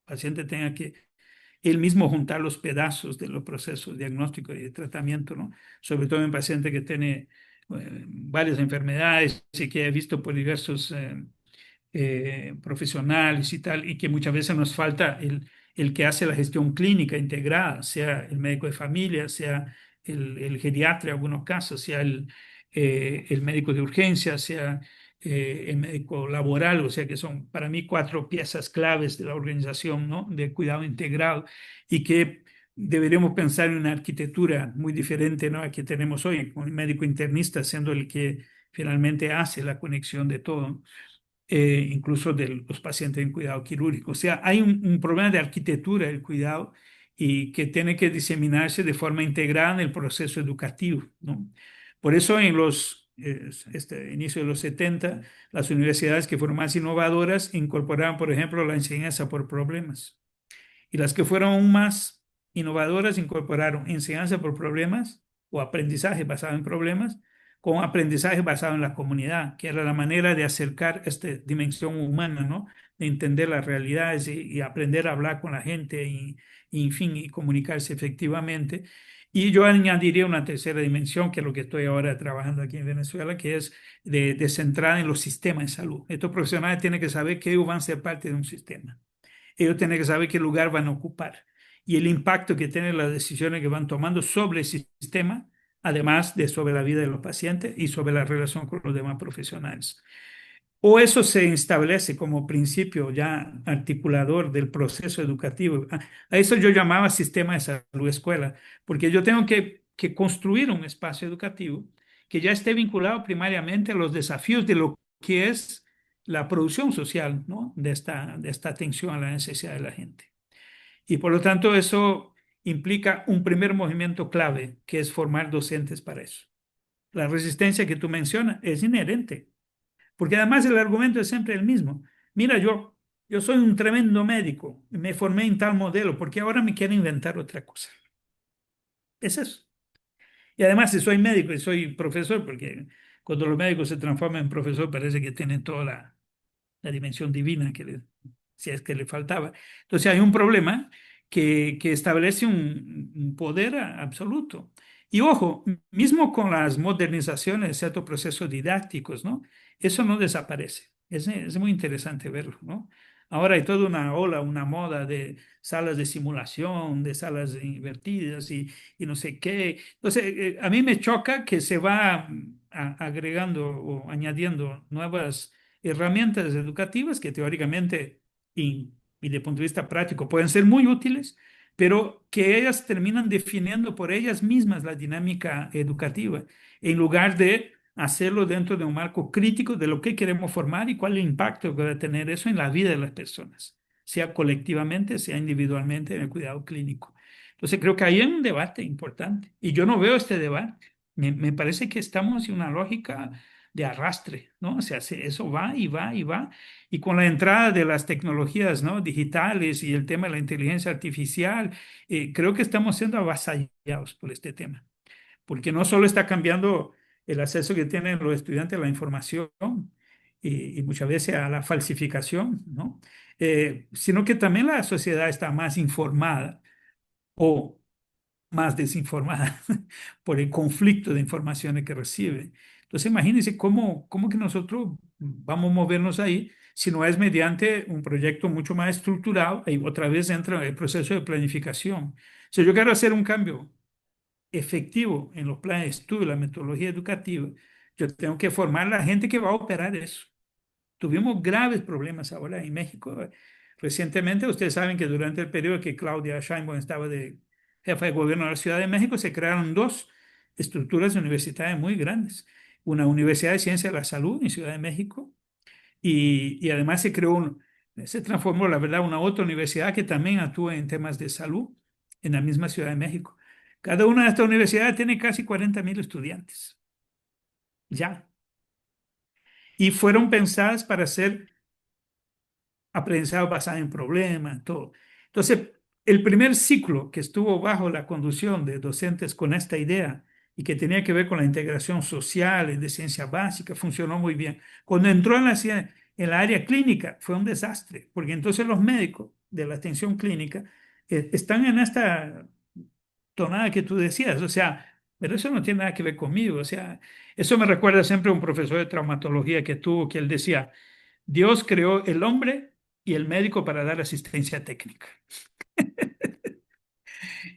paciente tenga que él mismo juntar los pedazos de los procesos diagnósticos y de tratamiento, ¿no? Sobre todo en paciente que tiene varias enfermedades y que he visto por diversos profesionales y tal, y que muchas veces nos falta el que hace la gestión clínica integrada, sea el médico de familia, sea el geriatra en algunos casos, sea el médico de urgencia, sea el médico laboral, o sea que son para mí cuatro piezas claves de la organización, ¿no? De cuidado integral y que deberíamos pensar en una arquitectura muy diferente, ¿no? A que tenemos hoy, con el médico internista siendo el que finalmente hace la conexión de todo, incluso de los pacientes en cuidado quirúrgico. O sea, hay un problema de arquitectura del cuidado y que tiene que diseminarse de forma integrada en el proceso educativo, ¿no? Por eso en este inicio de los 70, las universidades que fueron más innovadoras incorporaban, por ejemplo, la enseñanza por problemas. Y las que fueron aún más innovadoras incorporaron enseñanza por problemas o aprendizaje basado en problemas con aprendizaje basado en la comunidad, que era la manera de acercar esta dimensión humana, ¿no? De entender las realidades y aprender a hablar con la gente y, en fin, y comunicarse efectivamente. Y yo añadiría una tercera dimensión, que es lo que estoy ahora trabajando aquí en Venezuela, que es de centrar en los sistemas de salud. Estos profesionales tienen que saber que ellos van a ser parte de un sistema. Ellos tienen que saber qué lugar van a ocupar y el impacto que tienen las decisiones que van tomando sobre el sistema, además de sobre la vida de los pacientes y sobre la relación con los demás profesionales. O eso se establece como principio ya articulador del proceso educativo. A eso yo llamaba sistema de salud escuela, porque yo tengo que construir un espacio educativo que ya esté vinculado primariamente a los desafíos de lo que es la producción social, ¿no? De esta atención a la necesidad de la gente. Y por lo tanto eso implica un primer movimiento clave, que es formar docentes para eso. La resistencia que tú mencionas es inherente, porque además el argumento es siempre el mismo. Mira, yo soy un tremendo médico, me formé en tal modelo, porque ahora me quiero inventar otra cosa. Es eso. Y además, si soy médico y soy profesor, porque cuando los médicos se transforman en profesor parece que tienen toda la dimensión divina si es que le faltaba. Entonces hay un problema que establece un poder absoluto. Y ojo, mismo con las modernizaciones de ciertos procesos didácticos, ¿no? Eso no desaparece. Es muy interesante verlo, ¿no? Ahora hay toda una ola, una moda de salas de simulación, de salas invertidas y no sé qué. Entonces, a mí me choca que se va agregando o añadiendo nuevas herramientas educativas que teóricamente y de punto de vista práctico pueden ser muy útiles, pero que ellas terminan definiendo por ellas mismas la dinámica educativa, en lugar de hacerlo dentro de un marco crítico de lo que queremos formar y cuál es el impacto que va a tener eso en la vida de las personas, sea colectivamente, sea individualmente en el cuidado clínico. Entonces creo que ahí hay un debate importante y yo no veo este debate. Me parece que estamos en una lógica de arrastre, ¿no? O sea, eso va y va y va. Y con la entrada de las tecnologías, ¿no? Digitales y el tema de la inteligencia artificial, creo que estamos siendo avasallados por este tema, porque no solo está cambiando el acceso que tienen los estudiantes a la información y muchas veces a la falsificación, ¿no? Sino que también la sociedad está más informada o más desinformada por el conflicto de informaciones que recibe. Entonces, imagínense cómo que nosotros vamos a movernos ahí si no es mediante un proyecto mucho más estructurado y otra vez entra el proceso de planificación. Si yo quiero hacer un cambio efectivo en los planes de estudio, la metodología educativa, yo tengo que formar a la gente que va a operar eso. Tuvimos graves problemas ahora en México. Recientemente, ustedes saben que durante el periodo que Claudia Sheinbaum estaba de jefa de gobierno de la Ciudad de México, se crearon dos estructuras universitarias muy grandes. Una Universidad de Ciencia de la Salud en Ciudad de México y además se transformó, la verdad, una otra universidad que también actúa en temas de salud en la misma Ciudad de México. Cada una de estas universidades tiene casi 40.000 estudiantes. Ya. Y fueron pensadas para ser aprendizaje basado en problemas, todo. Entonces, el primer ciclo que estuvo bajo la conducción de docentes con esta idea y que tenía que ver con la integración social y de ciencia básica, funcionó muy bien. Cuando entró en la área clínica, fue un desastre, porque entonces los médicos de la atención clínica están en esta tonada que tú decías, o sea, pero eso no tiene nada que ver conmigo, o sea, eso me recuerda siempre a un profesor de traumatología que tuvo, que él decía, Dios creó el hombre y el médico para dar asistencia técnica.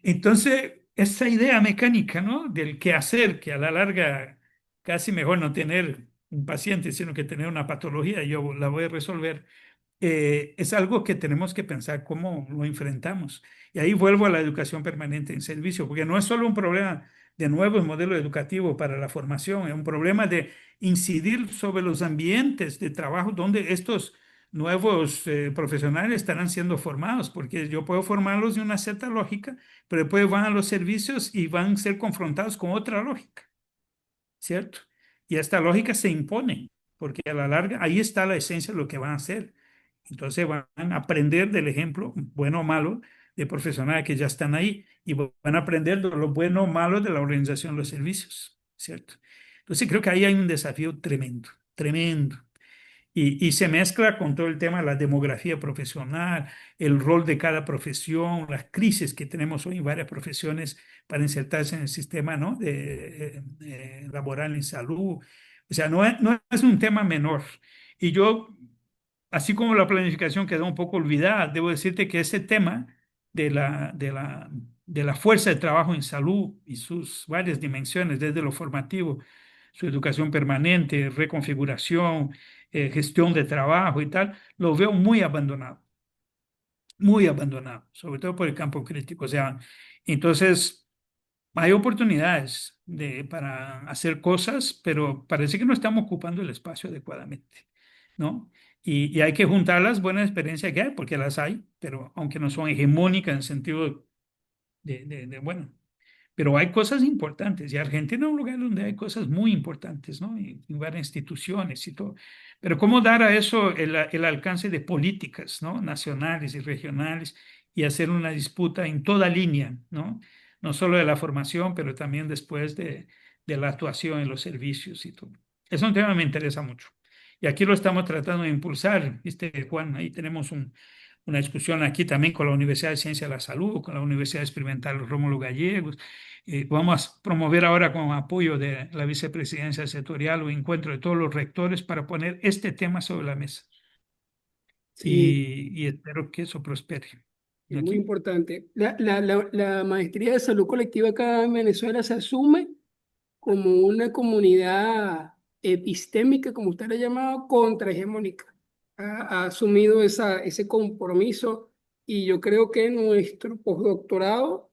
Entonces, esa idea mecánica, ¿no? Del qué hacer, que a la larga casi mejor no tener un paciente, sino que tener una patología, yo la voy a resolver, es algo que tenemos que pensar cómo lo enfrentamos. Y ahí vuelvo a la educación permanente en servicio, porque no es solo un problema de nuevos modelos educativos para la formación, es un problema de incidir sobre los ambientes de trabajo donde estos nuevos profesionales estarán siendo formados, porque yo puedo formarlos de una cierta lógica, pero después van a los servicios y van a ser confrontados con otra lógica, ¿cierto? Y esta lógica se impone, porque a la larga ahí está la esencia de lo que van a hacer. Entonces van a aprender del ejemplo, bueno o malo, de profesionales que ya están ahí y van a aprender de lo bueno o malo de la organización de los servicios, ¿cierto? Entonces creo que ahí hay un desafío tremendo, tremendo. Y se mezcla con todo el tema de la demografía profesional, el rol de cada profesión, las crisis que tenemos hoy en varias profesiones para insertarse en el sistema, ¿no? Laboral en salud. O sea, no es un tema menor. Y yo, así como la planificación quedó un poco olvidada, debo decirte que ese tema de la fuerza de trabajo en salud y sus varias dimensiones, desde lo formativo, su educación permanente, reconfiguración, gestión de trabajo y tal, lo veo muy abandonado, sobre todo por el campo crítico. O sea, entonces hay oportunidades para hacer cosas, pero parece que no estamos ocupando el espacio adecuadamente. ¿no? Y hay que juntar las buenas experiencias que hay, porque las hay, pero aunque no son hegemónicas en sentido bueno, pero hay cosas importantes y Argentina es un lugar donde hay cosas muy importantes, ¿no? Y varias instituciones y todo. Pero ¿cómo dar a eso el alcance de políticas, ¿no? Nacionales y regionales y hacer una disputa en toda línea, ¿no? No solo de la formación, pero también después de la actuación en los servicios y todo. Es un tema que me interesa mucho. Y aquí lo estamos tratando de impulsar, ¿viste, Juan? Ahí tenemos una discusión aquí también con la Universidad de Ciencia de la Salud, con la Universidad Experimental Rómulo Gallegos. Vamos a promover ahora con apoyo de la vicepresidencia sectorial un encuentro de todos los rectores para poner este tema sobre la mesa. Sí, Y espero que eso prospere. es ¿Y muy aquí? importante. La maestría de salud colectiva acá en Venezuela se asume como una comunidad epistémica, como usted la ha llamado, contrahegemónica. Ha asumido ese compromiso y yo creo que nuestro postdoctorado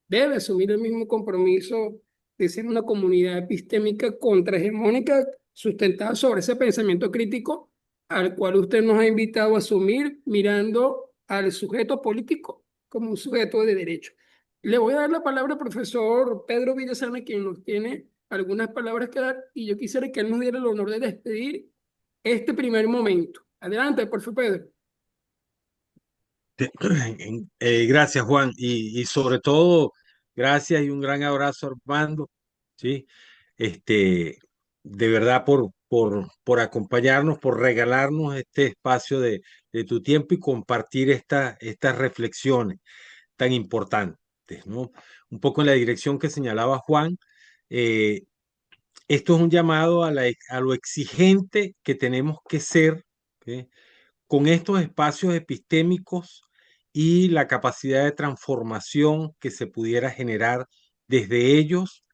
debe asumir el mismo compromiso de ser una comunidad epistémica contrahegemónica sustentada sobre ese pensamiento crítico al cual usted nos ha invitado a asumir mirando al sujeto político como un sujeto de derecho. Le voy a dar la palabra al profesor Pedro Villasana, quien nos tiene algunas palabras que dar, y yo quisiera que él nos diera el honor de despedir este primer momento. Adelante, por favor, Pedro. Te- Gracias, Juan, y sobre todo, gracias y un gran abrazo, Armando, ¿sí? Este, de verdad por acompañarnos, por regalarnos este espacio de tu tiempo y compartir estas reflexiones tan importantes, ¿no? Un poco en la dirección que señalaba Juan, eh, esto es un llamado a lo exigente que tenemos que ser, ¿ok? Con estos espacios epistémicos y la capacidad de transformación que se pudiera generar desde ellos,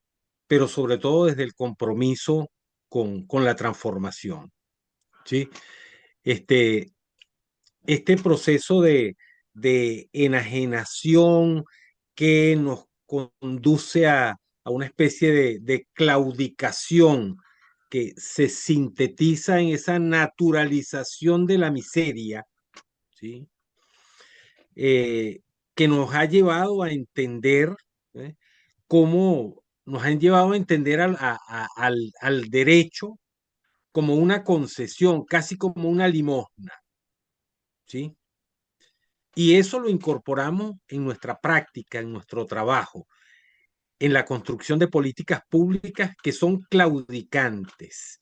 pero sobre todo desde el compromiso con la transformación, ¿sí? Este, este proceso de enajenación que nos conduce a una especie de claudicación que se sintetiza en esa naturalización de la miseria, ¿sí? Eh, que nos ha llevado a entender, ¿eh? Cómo nos han llevado a entender al derecho como una concesión, casi como una limosna, ¿sí? Y eso lo incorporamos en nuestra práctica, en nuestro trabajo, en la construcción de políticas públicas que son claudicantes,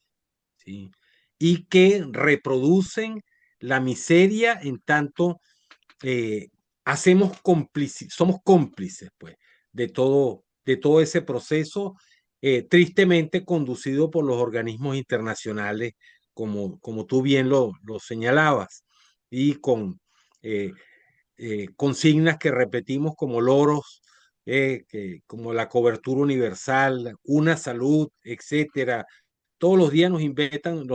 ¿sí? Y que reproducen la miseria en tanto eh, somos cómplices, pues, de todo ese proceso, tristemente conducido por los organismos internacionales, como tú bien lo señalabas, y con eh, consignas que repetimos como loros, como la cobertura universal, una salud, etcétera. Todos los días nos inventan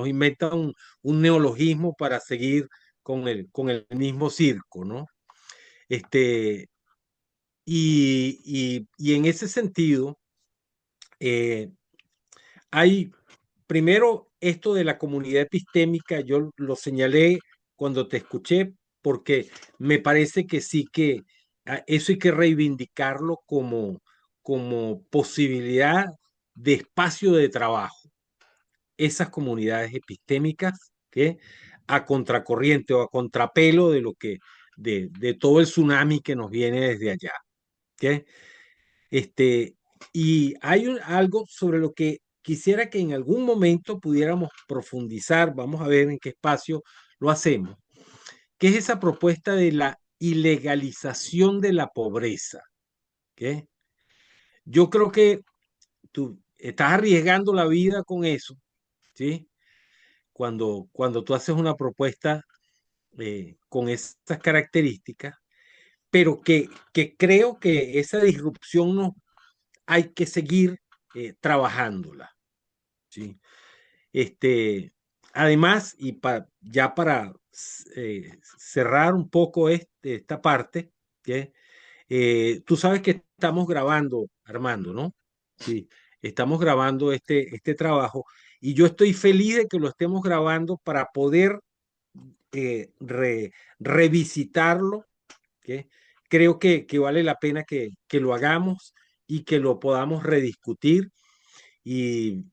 un neologismo para seguir con el mismo circo, ¿no? Este, y en ese sentido, eh, hay primero esto de la comunidad epistémica, yo lo señalé cuando te escuché, porque me parece que sí que eso hay que reivindicarlo como posibilidad de espacio de trabajo. Esas comunidades epistémicas que a contracorriente o a contrapelo de lo que de todo el tsunami que nos viene desde allá. ¿Okay? Y hay algo sobre lo que quisiera que en algún momento pudiéramos profundizar, vamos a ver en qué espacio lo hacemos, que es esa propuesta de la ilegalización de la pobreza. ¿Okay? Yo creo que tú estás arriesgando la vida con eso, ¿sí? Cuando tú haces una propuesta con esas características, pero que creo que esa disrupción no hay que seguir trabajándola, ¿sí? Además, ya para cerrar un poco esta parte, ¿sí? Tú sabes que estamos grabando, Armando, ¿no? Sí. estamos grabando este trabajo y yo estoy feliz de que lo estemos grabando para poder revisitarlo. ¿Okay? Creo que vale la pena que lo hagamos y que lo podamos rediscutir. Y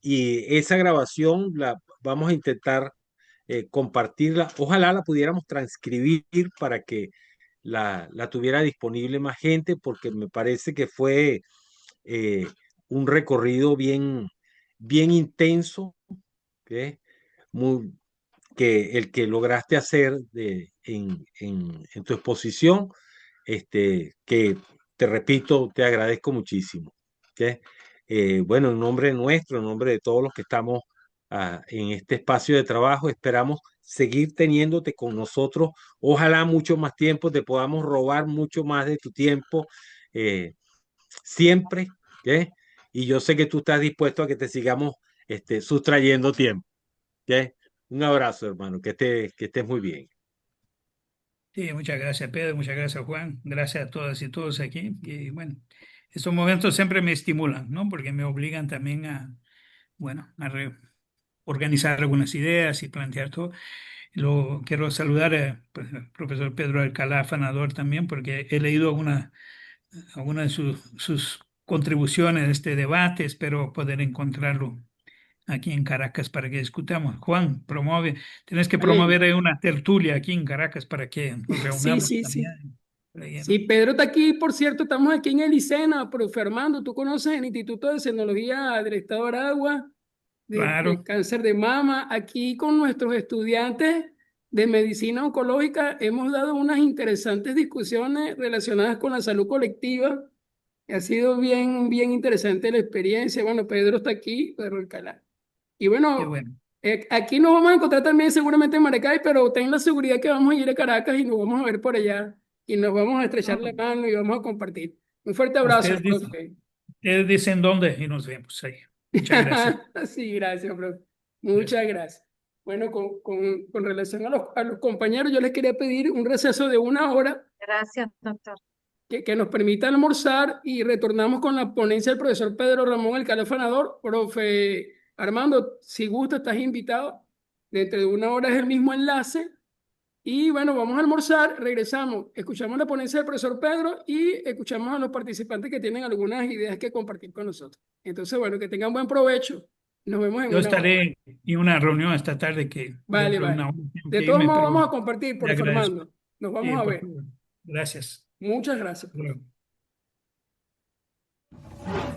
esa grabación la vamos a intentar compartirla. Ojalá la pudiéramos transcribir para que la tuviera disponible más gente, porque me parece que fue eh, un recorrido bien intenso, ¿okay? Muy, que el que lograste hacer en tu exposición, que te repito, te agradezco muchísimo. ¿Okay? Bueno, en nombre nuestro, en nombre de todos los que estamos en este espacio de trabajo, esperamos seguir teniéndote con nosotros. Ojalá mucho más tiempo, te podamos robar mucho más de tu tiempo siempre. ¿Okay? Y yo sé que tú estás dispuesto a que te sigamos sustrayendo tiempo. ¿Okay? Un abrazo, hermano, que estés muy bien. Sí, muchas gracias, Pedro, muchas gracias, Juan. Gracias a todas y todos aquí. Y bueno, estos momentos siempre me estimulan, ¿no? Porque me obligan también bueno, organizar algunas ideas y plantear todo. Quiero saludar al profesor Pedro Alcalá Fanador también, porque he leído algunas de sus contribuciones a este debate. Espero poder encontrarlo aquí en Caracas para que discutamos. Juan, tienes que Vale. promover una tertulia aquí en Caracas para que nos Sí, reunamos sí, sí. también. Por ahí, Sí, ¿no? Pedro está aquí, por cierto, estamos aquí en el ISENA, profe Armando, tú conoces el Instituto de Senología del Estado de Aragua, de Claro, cáncer de mama. Aquí con nuestros estudiantes de medicina oncológica hemos dado unas interesantes discusiones relacionadas con la salud colectiva. Ha sido bien interesante la experiencia. Bueno, Pedro está aquí, Pedro Alcalá. Y qué bueno, bueno. aquí nos vamos a encontrar también seguramente en Maracay, pero ten la seguridad que vamos a ir a Caracas y nos vamos a ver por allá y nos vamos a estrechar la No, mano y vamos a compartir. Un fuerte abrazo, ustedes dicen, profe. ustedes dicen dónde y nos vemos ahí. Muchas gracias. Sí, gracias, profe. Muchas gracias. Bueno, con relación a los compañeros, yo les quería pedir un receso de 1 hora Gracias, doctor. que nos permita almorzar y retornamos con la ponencia del profesor Pedro Ramón Alcalá Fanador. Profe Armando, si gusta, estás invitado. Dentro de 1 hora es el mismo enlace. Y bueno, vamos a almorzar, regresamos, escuchamos la ponencia del profesor Pedro y escuchamos a los participantes que tienen algunas ideas que compartir con nosotros. Entonces, bueno, que tengan buen provecho. Nos vemos en Yo 1 hora. estaré en una reunión esta tarde que Vale, dentro de una vale. hora tengo De que todos irme, modos, pero vamos a compartir, le profesor agradezco. Armando. Nos vamos Sí, a por ver. favor. Gracias. Muchas gracias, Hasta profe. luego.